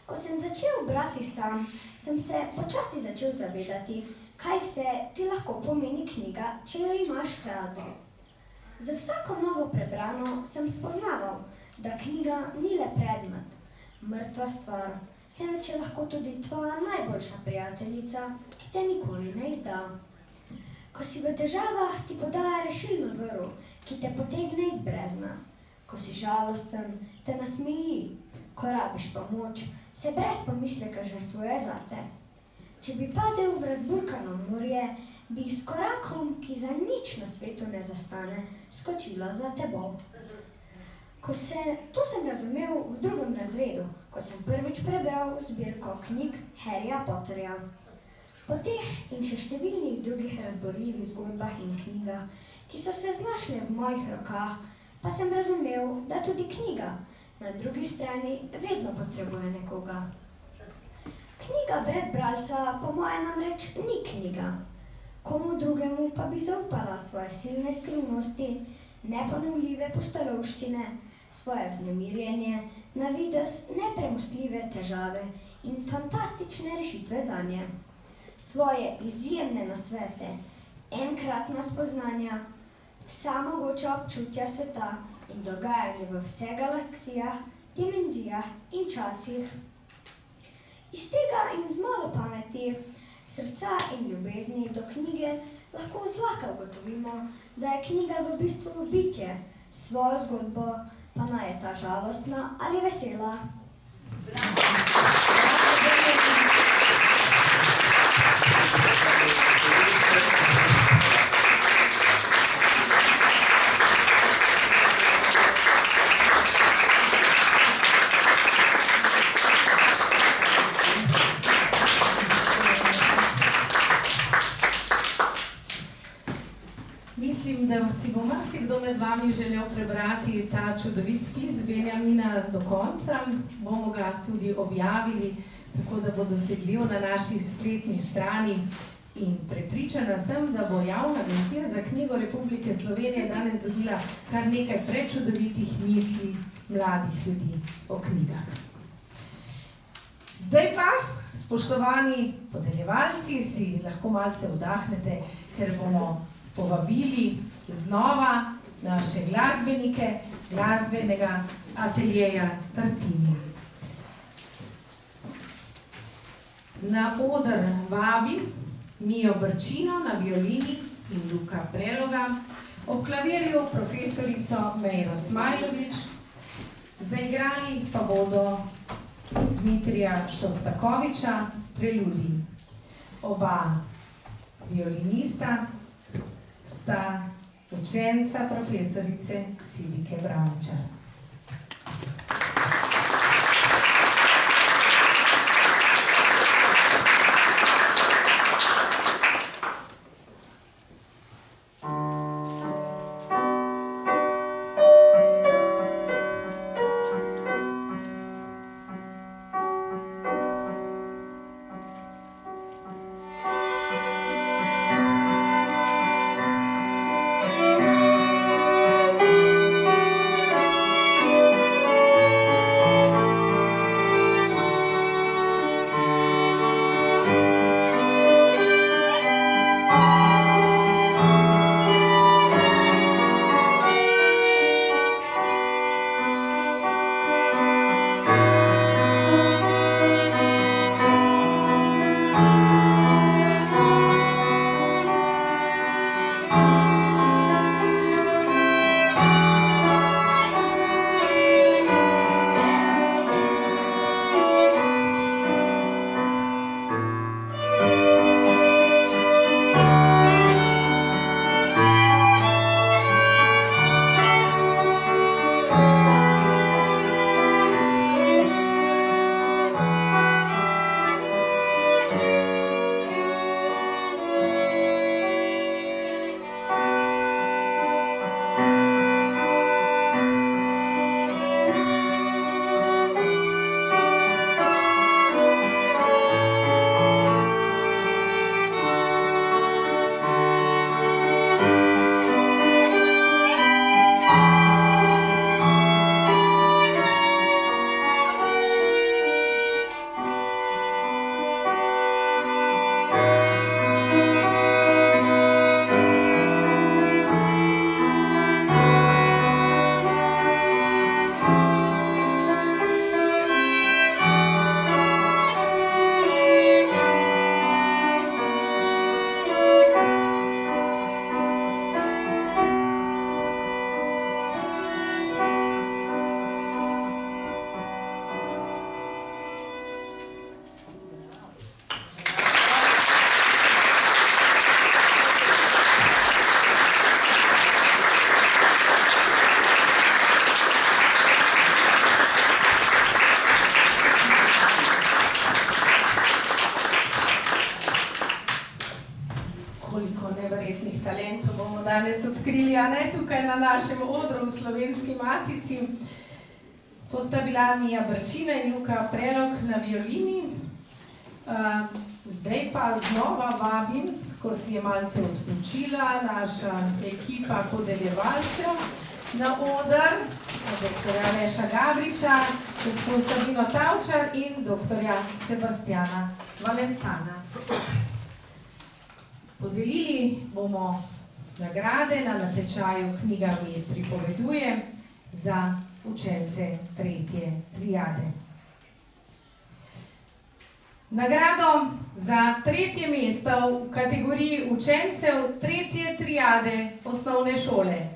Ko sem začel brati sam, sem se počasi začel zavedati, kaj vse ti lahko pomeni knjiga, če jo imaš rado. Za vsako novo prebrano sem spoznaval, da knjiga ni le predmet, mrtva stvar, temveč je lahko tudi tvoja najboljša prijateljica, ki te nikoli ne izda. Ko si v težavah, ti podaja rešilno vrv, ki te potegne iz brezna. Ko si žalosten, te nasmeji. Ko rabiš pomoč, se brez pomisleka žrtvuje zate. Če bi padel v razburkano morje, bi s korakom, ki za nič na svetu ne zastane, skočila za tebo. To sem razumel v 2. razredu, ko sem prvič prebral zbirko knjig Harryja Potterja. Po teh in še številnih drugih razborljivih zgodbah in knjigah, ki so se znašle v mojih rokah, pa sem razumel, da tudi knjiga na drugi strani vedno potrebuje nekoga. Knjiga brez bralca po moje namreč ni knjiga. Komu drugemu pa bi zaupala svoje silne skrivnosti, neponovljive pustolovščine, svoje vznemirjenje, na videz nepremostljive težave in fantastične rešitve zanje. Svoje izjemne nasvete, enkratna spoznanja, vsa mogoča občutja sveta in dogajanje v vseh galaksijah, dimenzijah in časih. Iz tega in z malo pameti, srca in ljubezni do knjige lahko zlahka ugotovimo, da je knjiga v bistvu bitje, svojo zgodbo pa naj je ta žalostna ali vesela. Mislim, da si bo marsikdo med vami želel prebrati ta čudovit spis Benjamina do konca. Bomo ga tudi objavili, tako da bo dosegljiv na naši spletni strani. In prepričana sem, da bo Javna agencija za knjigo Republike Slovenije danes dobila kar nekaj prečudovitih misli mladih ljudi o knjigah. Zdaj pa, spoštovani podeljevalci, si lahko malce vdahnete, ker bomo povabili znova naše glasbenike glasbenega ateljeja Tartini. Na oder vabim Mijo Brčino na violini in Luka Preloga, ob klavirju profesorico Mejro Smajlović, zaigrali pa bodo Dmitrija Šostakoviča preludij. Oba violinista sta učenca profesorice Sidike Bravčar. Thank you. odkrili, a ne tukaj na našem odru v Slovenski matici. To sta bila Mija Brčina in Luka Prelog na violini. Zdaj pa znova vabim, ko si je malce odpočila, naša ekipa podeljevalcev na oder, doktorja Aleša Gabriča, gospod Sabino Tavčar in doktorja Sebastiana Valentana. Podelili bomo nagrade na natečaju Knjiga mi pripoveduje za učence 3. triade. Nagrado za 3. mesto v kategoriji učencev 3. triade osnovne šole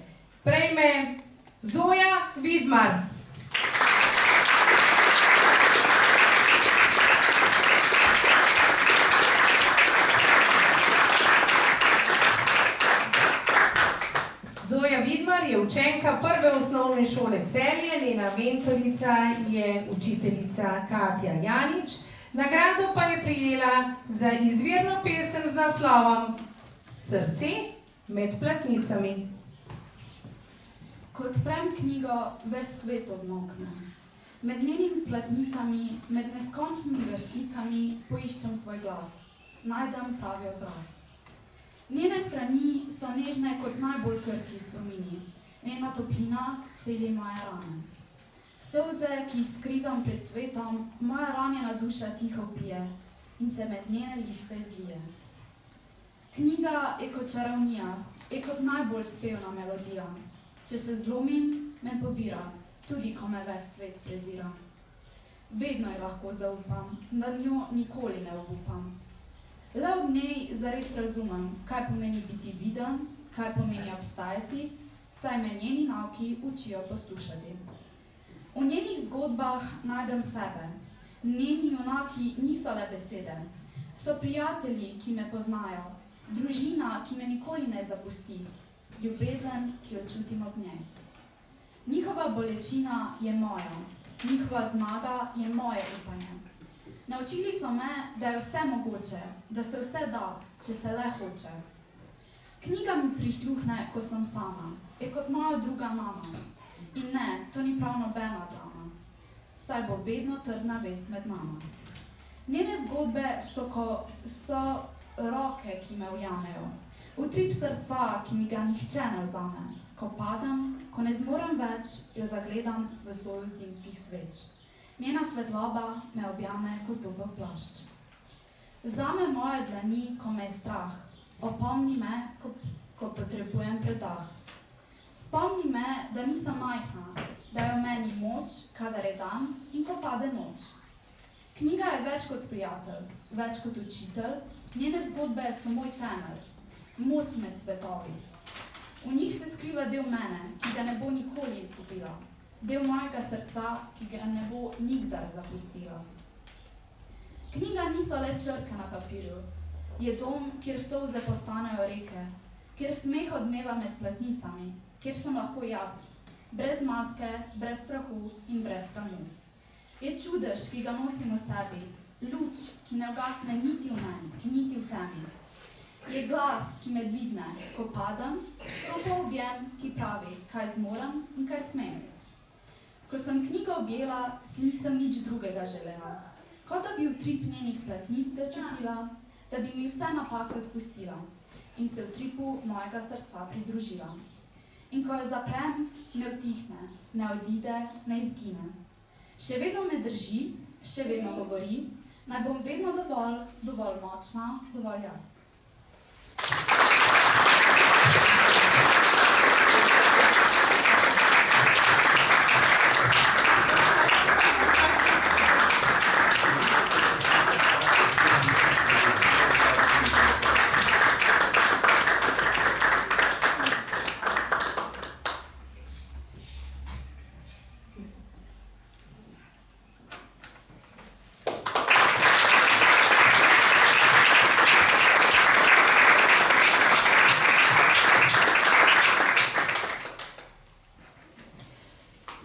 prejme Zoja Vidmar. Zoja Vidmar je učenka prve osnovne šole Celje, njena mentorica je učiteljica Katja Janič. Nagrado pa je prijela za izvirno pesem z naslovom Srce med platnicami. Ko odprem knjigo, ves svet obmokne. Med njenimi platnicami, med neskončnimi vrsticami poiščem svoj glas. Najdem pravi obraz. Njene strani so nežne kot najbolj krhki spomini. Njena toplina celi moje rane. Solze, ki jih skrivam pred svetom, moja ranjena duša tiho pije in se med njene liste zlije. Knjiga je kot čarovnija, je kot najbolj spevna melodija. Če se zlomim, me pobira, tudi ko me ves svet prezira. Vedno ji lahko zaupam, da njo nikoli ne obupam. Le ob njej zares razumem, kaj pomeni biti viden, kaj pomeni obstajati, saj me njeni nauki učijo poslušati. V njenih zgodbah najdem sebe. Njeni junaki niso le besede. So prijatelji, ki me poznajo, družina, ki me nikoli ne zapusti, ljubezen, ki jo čutim ob njej. Njihova bolečina je moja, njihova zmaga je moje upanje. Naučili so me, da je vse mogoče, da se vse da, če se le hoče. Knjiga mi prisluhne, ko sem sama, je kot moja druga mama. In ne, to ni prav nobena drama, saj bo vedno trdna vez med nama. Njene zgodbe so roke, ki me ujamejo, utrip srca, ki mi ga nihče ne vzame. Ko padam, ko ne zmorem več, jo zagledam v soju zimskih sveč. Njena svetloba me objame kot topel plašč. Vzame moje dlani, ko me je strah, opomni me, ko potrebujem predah. Spomni me, da nisem majhna, da je v meni moč, kadar je dan in ko pade noč. Knjiga je več kot prijatelj, več kot učitelj, njene zgodbe so moj temelj, most med svetovi. V njih se skriva del mene, ki ga ne bo nikoli izgubila, del mojega srca, ki ga ne bo nikdar zapustila. Knjiga niso le črke na papirju, je dom, kjer solze postanejo reke, kjer smeh odmeva med platnicami, kjer sem lahko jaz, brez maske, brez strahu in brez sramu. Je čudež, ki ga nosim v sebi, luč, ki ne ugasne niti v meni, niti v temi. Je glas, ki me dvigne, ko padam, to pa objem, ki pravi, kaj zmorem in kaj smem. Ko sem knjigo objela, si nisem nič drugega želela, kot da bi utrip njenih platnic začutila, da bi mi vse napake odpustila in se v tripu mojega srca pridružila. In ko jo zaprem, ne utihne, ne odide, ne izgine. Še vedno me drži, še vedno govori, naj bom vedno dovolj, dovolj močna, dovolj jaz.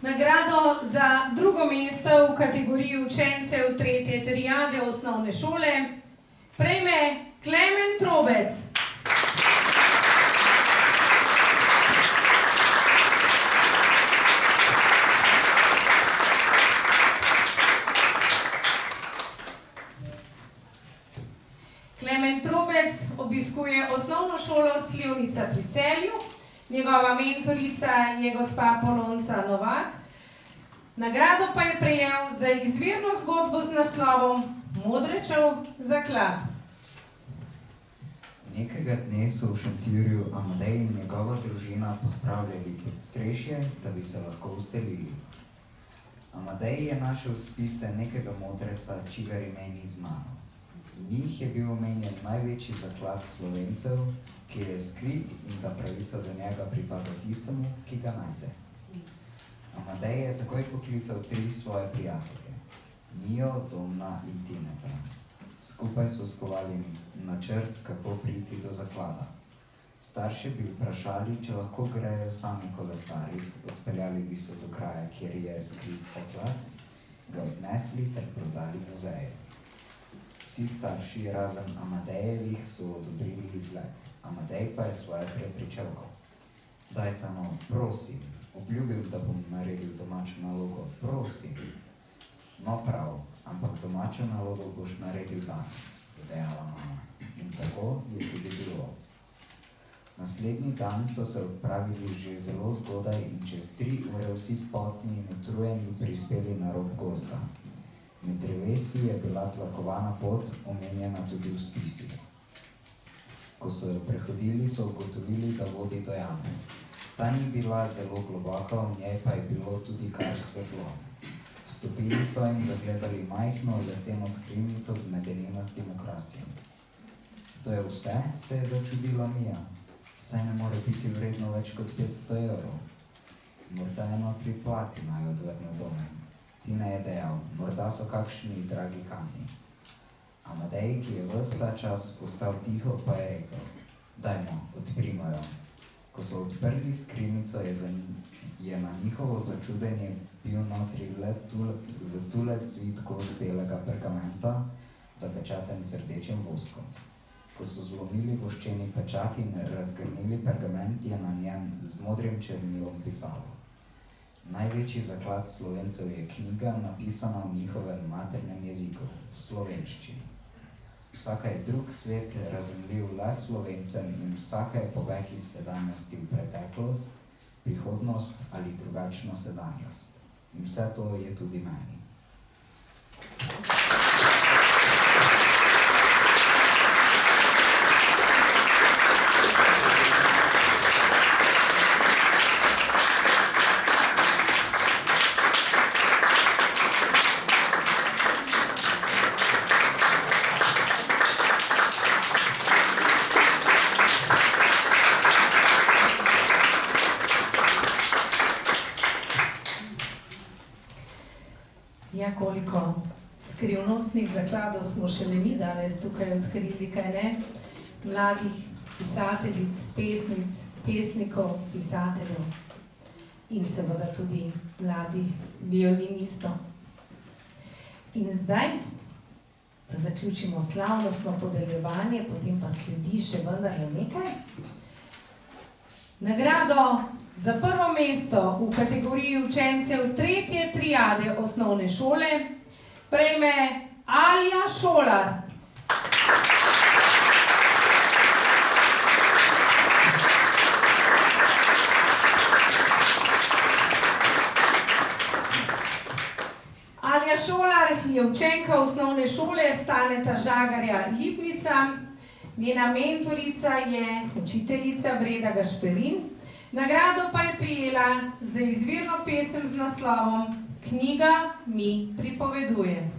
Nagrado za drugo mesto v kategoriji učencev 3. triade osnovne šole prejme Klemen Trobec. obiskuje osnovno šolo Slivnica pri Celju. Njegova mentorica je gospa Polonca Novak. Nagrado pa je prejel za izvirno zgodbo z naslovom Modrečev zaklad. Nekega dne so v Šentjurju Amadej in njegova družina pospravljali podstrešje, da bi se lahko vselili. Amadej je našel spise nekega modreca, čigar ime ni znano. V njih je bil omenjen največji zaklad Slovencev, ki je skrit in da pravica do njega pripada tistemu, ki ga najde. Amadej je takoj poklical 3 svoje prijatelje, Mijo, Domna in Tineta. Skupaj so skovali načrt, kako priti do zaklada. Starši bi vprašali, če lahko grejo sami kolesariti, odpeljali bi se do kraja, kjer je skrit zaklad, ga odnesli ter prodali muzeju. Vsi starši, razen Amadejevih, so odobrili izlet. Amadej pa je svoje prepričeval. Dajte no, prosim, obljubim, da bom naredil domačo nalogo, prosim. No prav, ampak domačo nalogo boš naredil danes, je dejala mama. In tako je tudi bilo. Naslednji dan so se odpravili že zelo zgodaj in čez 3 ure vsi potni in utrujeni prispeli na rob gozda. Med drevesi je bila tlakovana pot, omenjena tudi v spisih. Ko so jo prehodili, so ugotovili, da vodi do jame. Ta ni bila zelo globoka, v njej pa je bilo tudi kar svetlo. Vstopili so in zagledali majhno leseno skrinjico z medeninastim okrasjem. To je vse, se je začudila Mija. Saj ne more biti vredno več kot 500 evrov. Morda je notri platina, je odvrnil Domen. Tine je dejal, morda so kakšni dragi kamni. Amadej, ki je ves ta čas ostal tiho, pa je rekel, dajmo, odprimo jo. Ko so odprli skrinjico, je na njihovo začudenje bil notri le tulec zvit kos belega pergamenta, zapečaten z rdečim voskom. Ko so zlomili voščeni pečat in razgrnili pergament, je na njem z modrim črnilom pisalo. Največji zaklad Slovencev je knjiga, napisana v njihovem maternem jeziku, v slovenščini. Vsaka je drug svet, razumljiv le Slovencem in vsaka je povek iz sedanjosti v preteklost, prihodnost ali drugačno sedanjost. In vse to je tudi meni. Ja, koliko skrivnostnih zakladov smo šele mi danes tukaj odkrili, kaj ne? Mladih pisateljic, pesnic, pesnikov, pisateljev in seveda tudi mladih violinistov. In zdaj, da zaključimo slavnostno podeljevanje, potem pa sledi še vendarle nekaj. Nagrado za prvo mesto v kategoriji učencev 3. triade osnovne šole prejme Alja Šolar. Alja Šolar je učenka osnovne šole Staneta Žagarja Lipnica. Njena mentorica je učiteljica Breda Gašperin. Nagrado pa je prejela za izvirno pesem z naslovom Knjiga mi pripoveduje.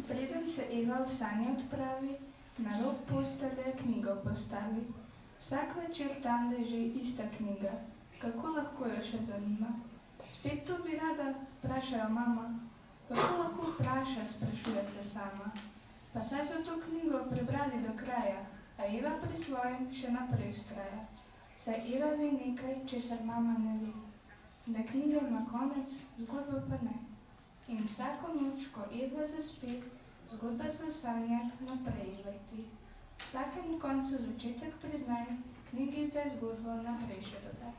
Preden se Eva v sanje odpravi, na rob postelje knjigo postavi. Vsak večer tam leži ista knjiga, kako lahko jo še zanima? Spet to bi rada, vprašajo mama. Kako lahko vpraša, sprašuje se sama. Pa saj so to knjigo prebrali do kraja, a Eva pri svojem še naprej vztraja. Saj Eva ve nekaj, česar mama ne ve. Da knjiga ima konec, zgodba pa ne. In vsako noč, ko Eva zaspi, zgodba se v sanjah naprej vrti. Vsakemu koncu začetek priznaj, knjigi zdaj zgodbo naprej še dodaj.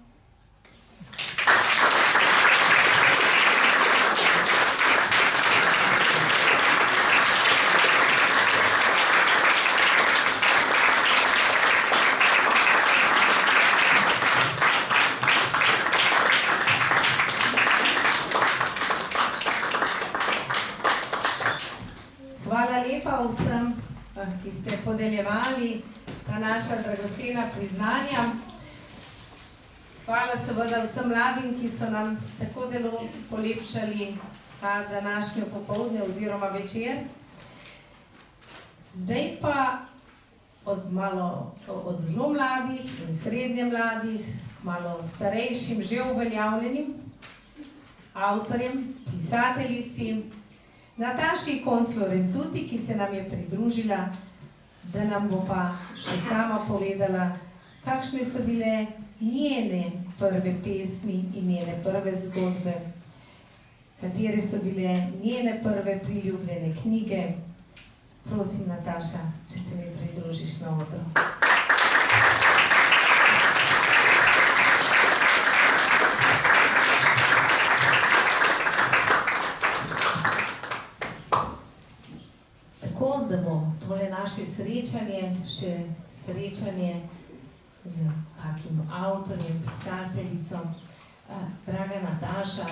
lepa vsem, ki ste podeljevali ta naša dragocena priznanja. Hvala seveda vsem mladim, ki so nam tako zelo polepšali ta današnjo popoldne oziroma večer. Zdaj pa od zelo mladih in srednje mladih, malo starejšim, že uveljavljenim avtorjem, pisateljici, Nataši Konc-Lorenzuti, ki se nam je pridružila, da nam bo pa še sama povedala, kakšne so bile njene prve pesmi in njene prve zgodbe, katere so bile njene prve priljubljene knjige. Prosim, Nataša, če se mi pridružiš na odru. Tako, da bo tole naše srečanje še srečanje z kakim avtorjem, pisateljico. Draga Nataša,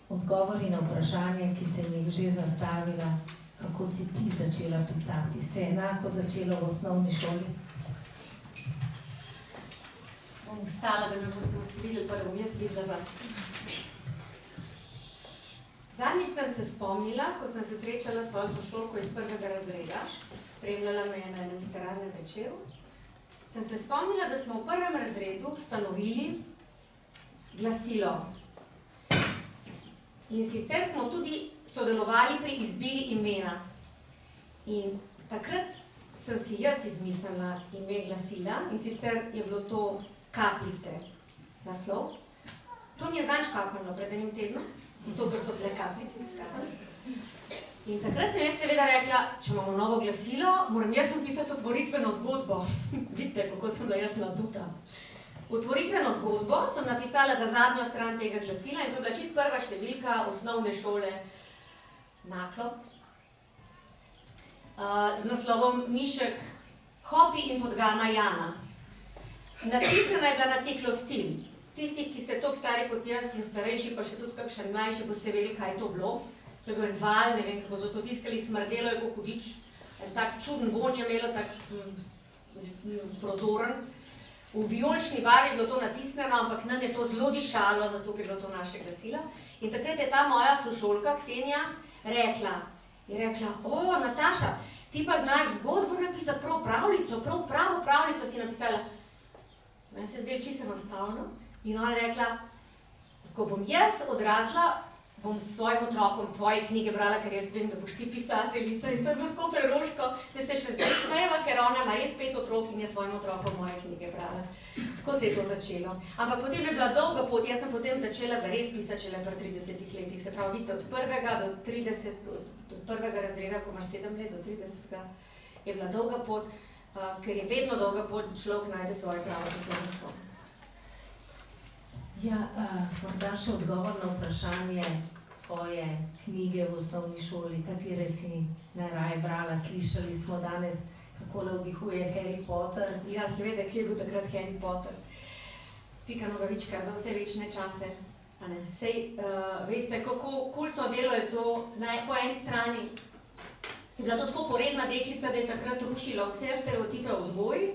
odgovori na vprašanje, ki sem jih že zastavila, kako si ti začela pisati? Se je enako začela v osnovni šoli? Bom vstala, da me boste vsi videli, pa da bom jaz videla vas. Zadnjič sem se spomnila, ko sem se srečala s svojo sošolko iz 1. razreda, spremljala me je na enem literarnem večeru, sem se spomnila, da smo v 1. razredu ustanovili glasilo. In sicer smo tudi sodelovali pri izbiri imena. In takrat sem si jaz izmislila ime glasila in sicer je bilo to Kapljice naslov. To mi je zanj škapnilo pred enim tednom, zato ker so bile kapljice. In takrat sem jaz seveda rekla, če imamo novo glasilo, moram jaz napisati otvoritveno zgodbo. Vidite, kako sem bila jaz naduta. Otvoritveno zgodbo sem napisala za zadnjo stran tega glasila in to je bila čisto prva številka osnovne šole Naklo. Z naslovom Mišek, Hopi in podgana Jana. Natisnjena je bila na ciklostil. Tisti, ki ste toliko stari kot jaz in starejši, pa še tudi kakšen mlajši, boste vedeli, kaj je to bilo. To je bil en val, ne vem, kako so to tiskali, smrdelo je kot hudič. En tak čuden vonj je imelo, tak prodoren. V vijolični barvi je bilo to natisnjeno, ampak nam je to zelo dišalo, zato ker je bilo to naše glasilo. In takrat je ta moja sošolka, Ksenija, rekla, o, Nataša, ti pa znaš zgodbo napisati, prav pravo pravljico si napisala. Meni se zdaj čisto enostavno. In ona rekla, ko bom jaz odrasla, bom s svojim otrokom tvoje knjige brala, ker jaz vem, da boš ti pisateljica. In to je bilo tako preroško, da se še zdaj smejeva, ker ona ima res 5 otrok in je svojim otrokom moje knjige brala. Tako se je to začelo. Ampak potem je bila dolga pot, jaz sem potem začela zares pisati šele pri 30 letih. Se pravi, vidite, od 1. do 30, do 1. razreda, ko imaš 7 let, do 30. je bila dolga pot, ker je vedno dolga pot, človek najde svoje pravo poslanstvo. Ja, morda še odgovor na vprašanje tvoje knjige v osnovni šoli, katere si najraje brala. Slišali smo danes, kako navdihuje Harry Potter. Ja, seveda, kje je bil takrat Harry Potter? Pika Nogavička za vse večne čase. Sej, veste, kako kultno delo je to. Po eni strani je bila to tako poredna deklica, da je takrat rušila vse stereotipe o vzgoji,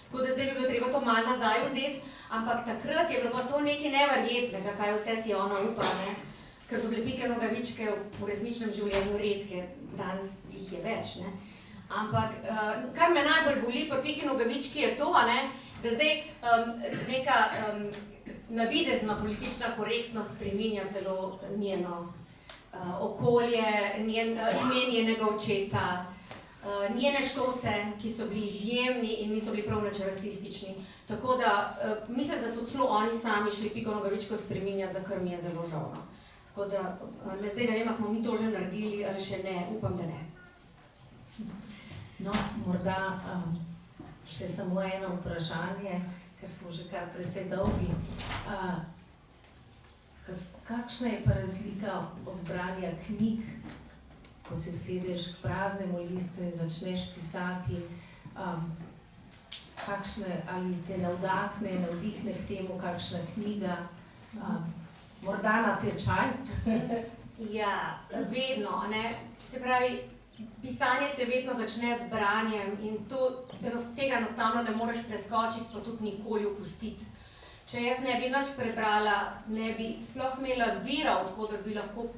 tako da zdaj bi bilo treba to malo nazaj vzeti, ampak takrat je bilo pa to nekaj neverjetnega, kaj vse si ona upa, ker so bile Pike Nogavičke v resničnem življenju redke, danes jih je več, Ampak, kar me najbolj boli pri Piki Nogavički je to, da zdaj neka navidezna politična korektnost spreminja celo njeno okolje, ime njenega očeta, njene štose, ki so bili izjemni in niso bili prav nič rasistični. Tako da mislim, da so celo oni sami šli Piko Nogavičko spreminjati, za kar mi je zelo žalno. Tako da zdaj ne vem, smo mi to že naredili ali še ne, upam, da ne. No, morda še samo eno vprašanje, ker smo že kar precej dolgi. Kakšna je pa razlika od branja knjig, ko se usedeš k praznemu listu in začneš pisati, ali te navdihne k temu kakšna knjiga, morda na tečaj? Ja, vedno, Se pravi, pisanje se vedno začne z branjem in tega enostavno ne moreš preskočiti, pa tudi nikoli opustiti. Če jaz ne bi nič prebrala, ne bi sploh imela vira, odkoder bi lahko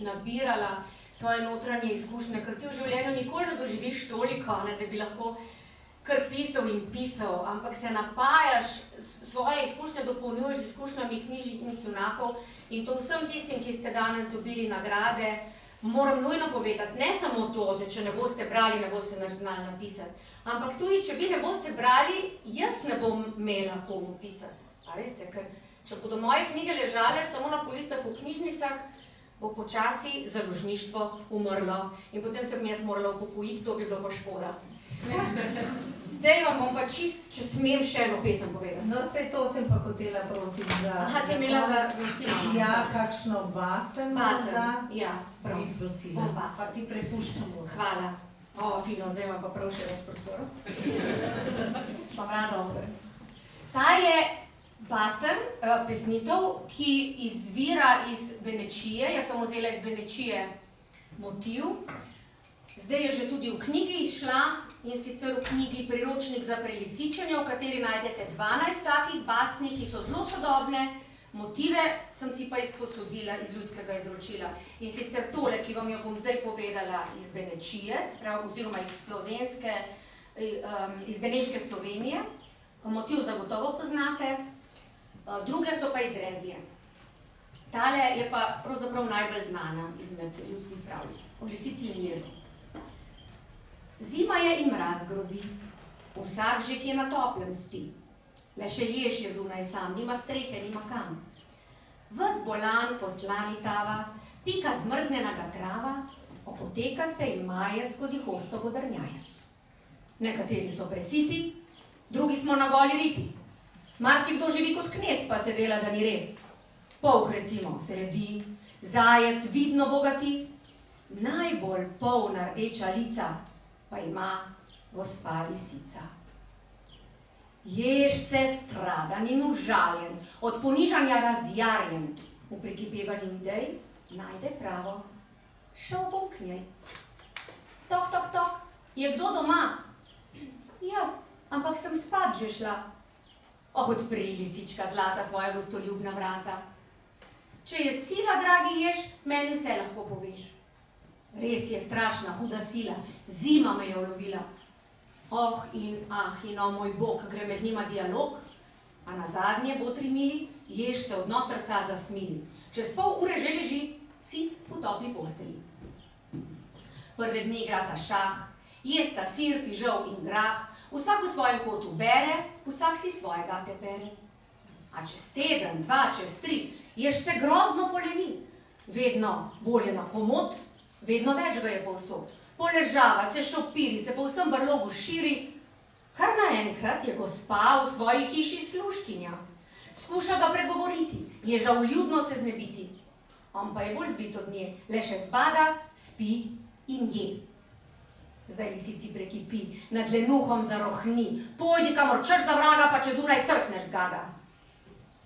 nabirala svoje notranje izkušnje, ker ti v življenju nikoli ne doživiš toliko, da bi lahko kar pisal in pisal, ampak se napajaš, svoje izkušnje dopolnjuješ z izkušnjami knjižnih junakov in to vsem tistim, ki ste danes dobili nagrade, moram nujno povedati, ne samo to, da če ne boste brali, ne boste nič znali napisati, ampak tudi, če vi ne boste brali, jaz ne bom imela komu pisati. A veste, ker če bodo moje knjige ležale samo na policah v knjižnicah, bo počasi založništvo umrlo in potem se bom jaz morala upokojiti, to bi bilo pa škoda. Zdaj vam bom pa čist, če smem še eno pesem povedati. No, vse to sem pa hotela prositi za... Aha, si imela za veštimano. Ja, kakšno basen morda. Ja, prav. Bi prosila. Pa ti prepuščamo. Hvala. Fino, zdaj imam pa prav še več prostora. Smo rada odre. Ta je basen, pesnitev, ki izvira iz Benečije. Jaz sem vzela iz Benečije motiv. Zdaj je že tudi v knjigi izšla in sicer v knjigi Priročnik za prelisičenje, v kateri najdete 12 takih basni, ki so zelo sodobne. Motive sem si pa izposodila iz ljudskega izročila. In sicer tole, ki vam jo bom zdaj povedala iz Benečije, oziroma iz Beneške Slovenije. Motiv zagotovo poznate. Druge so pa iz Rezije. Tale je pa pravzaprav najbolj znana izmed ljudskih pravljic. O lisici in ježu. Zima je in mraz grozi. Vsak že, ki je na toplem, spi. Le še jež je zunaj sam, nima strehe, nima kam. Ves bolan poslani tava, pika zmrznjenega trava, opoteka se in maje skozi hosto godrnjaje. Nekateri so presiti, drugi smo na goli riti. Marsikdo živi kot knez, pa se dela, da ni res. Polh recimo sredi, zajec vidno bogati, najbolj polna rdeča lica pa ima gospa lisica. Jež se stradan in užaljen, od ponižanja razjarjen, v prekipevanju idej najde pravo. Šel bom k njej. Tok, tok, tok, je kdo doma? Jaz, ampak sem spat že šla. Odpri, lisička zlata, svoja gostoljubna vrata. Če je sila, dragi jež, meni vse lahko poveš. Res je strašna, huda sila, zima me je ulovila. In moj bog, gre med njima dialog, a nazadnje, botri mili, jež se od dno srca zasmili. Čez pol ure že leži, sit v topli posteli. Prve dni igrata šah, jesta sir, fižol in grah, vsak v svojem kotu bere, vsak si svojega tepere. A čez teden, dva, čez tri, jež se grozno poleni. Vedno bolje na komod, vedno več ga je povsod. Poležava, se šopiri, se po vsem brlogu širi. Kar naenkrat je gospa v svoji hiši služkinja. Skuša ga pregovoriti, ježa vljudno se znebiti. On pa je bolj zvit od nje, le še zbada, spi in je. Zdaj lisici prekipi, nad lenuhom zarohni. Pojdi, kamor češ za vraga, pa čez unaj crkneš zgaga.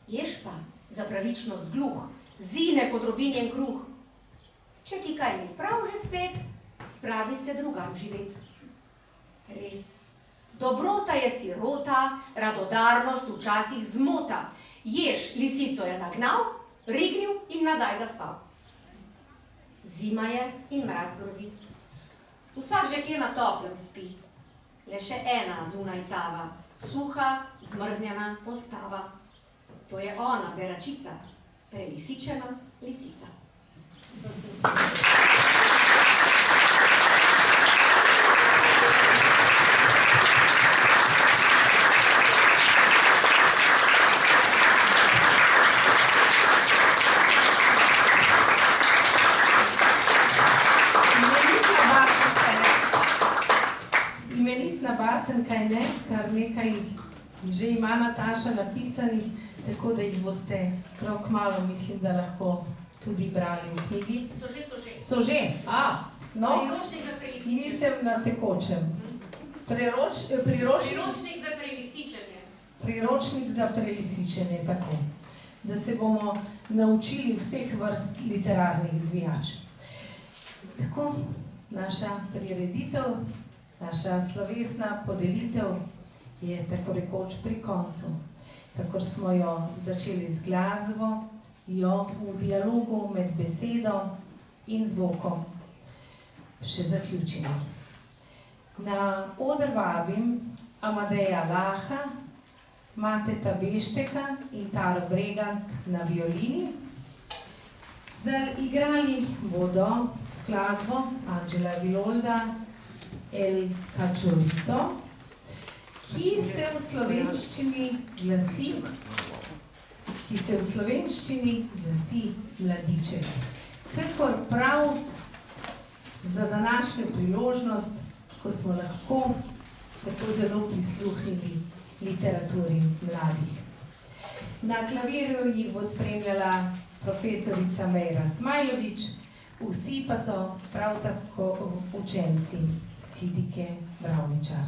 Jež pa za pravičnost gluh, zine kot robinjen kruh. Če ti kaj ni prav že spet, spravi se drugam živet. Res, dobrota je sirota, radodarnost včasih zmota. Jež lisico je nagnal, rignil in nazaj zaspal. Zima je in mraz grozi. Vsak že kje na toplem spi. Le še ena zunaj tava, suha, zmrznjena postava. To je ona, beračica, prelisičena lisica. Imenitna basen, kaj ne, kar nekaj že ima Nataša napisanih, tako da jih boste prav kmalu, mislim, da lahko tudi brali v knjigi. So že. No, nisem na tekočem. Priročnik za prelisičenje. Priročnik za prelisičenje, tako. Da se bomo naučili vseh vrst literarnih zvijač. Tako, naša prireditev, naša slovesna podelitev je tako rekoč pri koncu. Kakor smo jo začeli z glasbo, jo v dialogu med besedo in zvokom še zaključimo. Na oder vabim Amadeja Laha, Mateta Bešteka in Taro Bregant na violini. Igrali bodo skladbo Angela Villolda El Cachorrito, ki se v slovenščini glasi Mladiček. Kakor prav za današnjo priložnost, ko smo lahko tako zelo prisluhnili literaturi mladih. Na klavirju jih bo spremljala profesorica Mejra Smajlović, vsi pa so prav tako učenci Sidike Bravničar.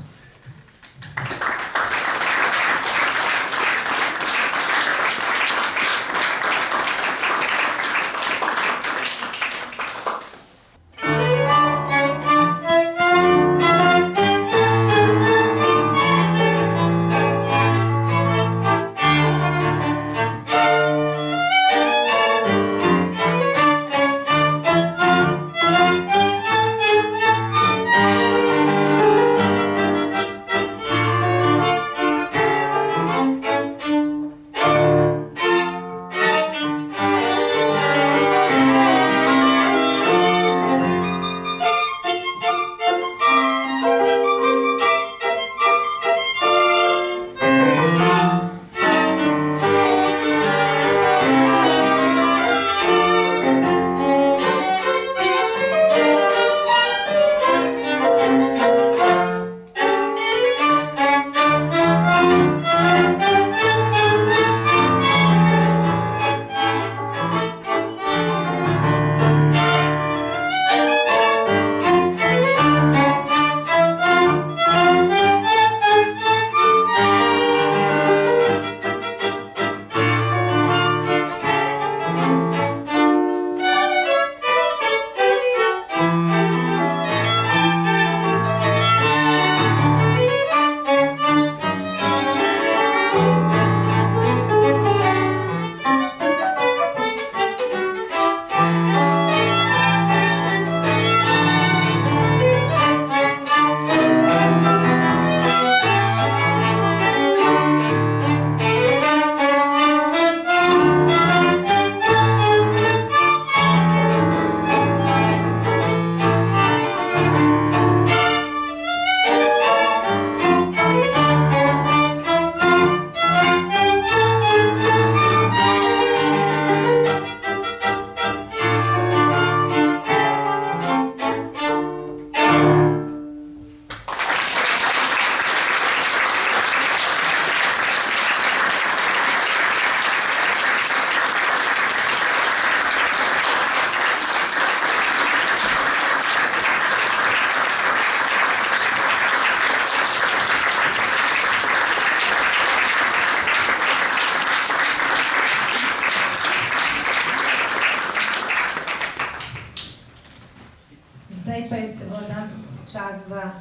Zdaj pa je seveda čas za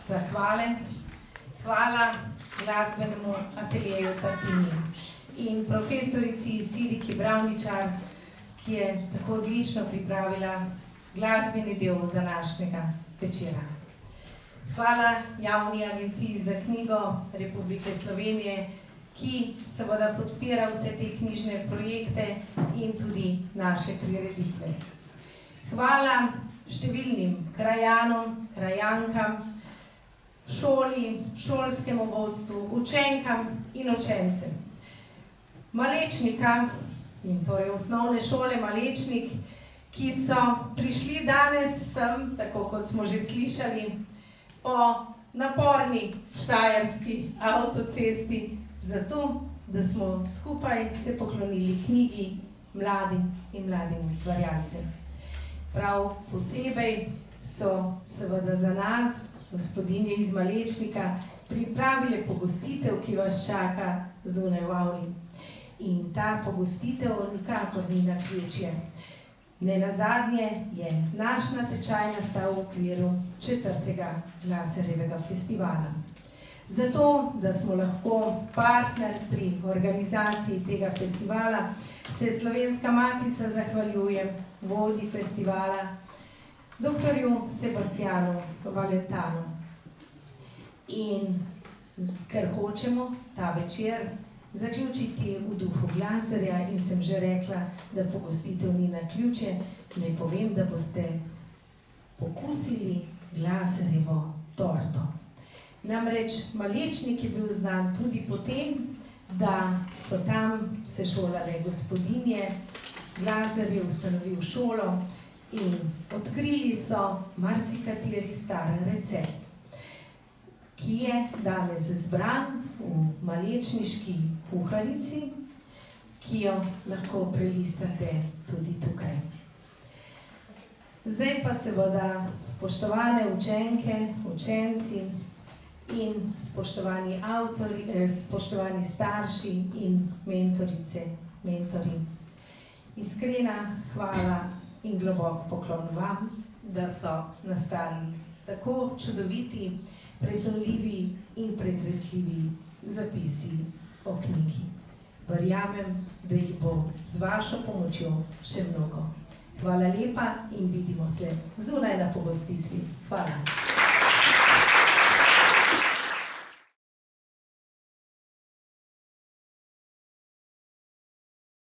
zahvale. Hvala glasbenemu ateljeju Tartini in profesorici Sidiki Bravničar, ki je tako odlično pripravila glasbeni del današnjega večera. Hvala Javni agenciji za knjigo Republike Slovenije, ki seveda podpira vse te knjižne projekte in tudi naše prireditve. Hvala številnim krajanom, krajankam, šoli, šolskemu vodstvu, učenkam in učencem. Malečnika, in torej osnovne šole Malečnik, ki so prišli danes sem, tako kot smo že slišali, po naporni štajerski avtocesti, zato, da smo skupaj se poklonili knjigi mladim in mladim ustvarjalcem. Prav posebej so seveda za nas, gospodinje iz Malečnika, pripravile pogostitev, ki vas čaka zunaj v avli. In ta pogostitev nikakor ni naključje. Nenazadnje je naš natečaj nastal v okviru 4. Glaserjevega festivala. Zato, da smo lahko partner pri organizaciji tega festivala, se Slovenska matica zahvaljuje vodji festivala, dr. Sebastianu Valentanu. In ker hočemo ta večer zaključiti v duhu glaserja in sem že rekla, da pogostitev ni naključje, naj povem, da boste pokusili glaserjevo torto. Namreč Malečnik je bil znan tudi po tem, da so tam se šolale gospodinje, Glaser je ustanovil šolo in odkrili so marsikateri star recept, ki je danes zbran v malečniški kuharici, ki jo lahko prelistate tudi tukaj. Zdaj pa seveda spoštovane učenke, učenci in spoštovani avtori, spoštovani starši in mentorice, mentori. Iskrena hvala in globok poklon vam, da so nastali tako čudoviti, presunljivi in pretresljivi zapisi o knjigi. Verjamem, da jih bo z vašo pomočjo še mnogo. Hvala lepa in vidimo se zunaj na pogostitvi. Hvala.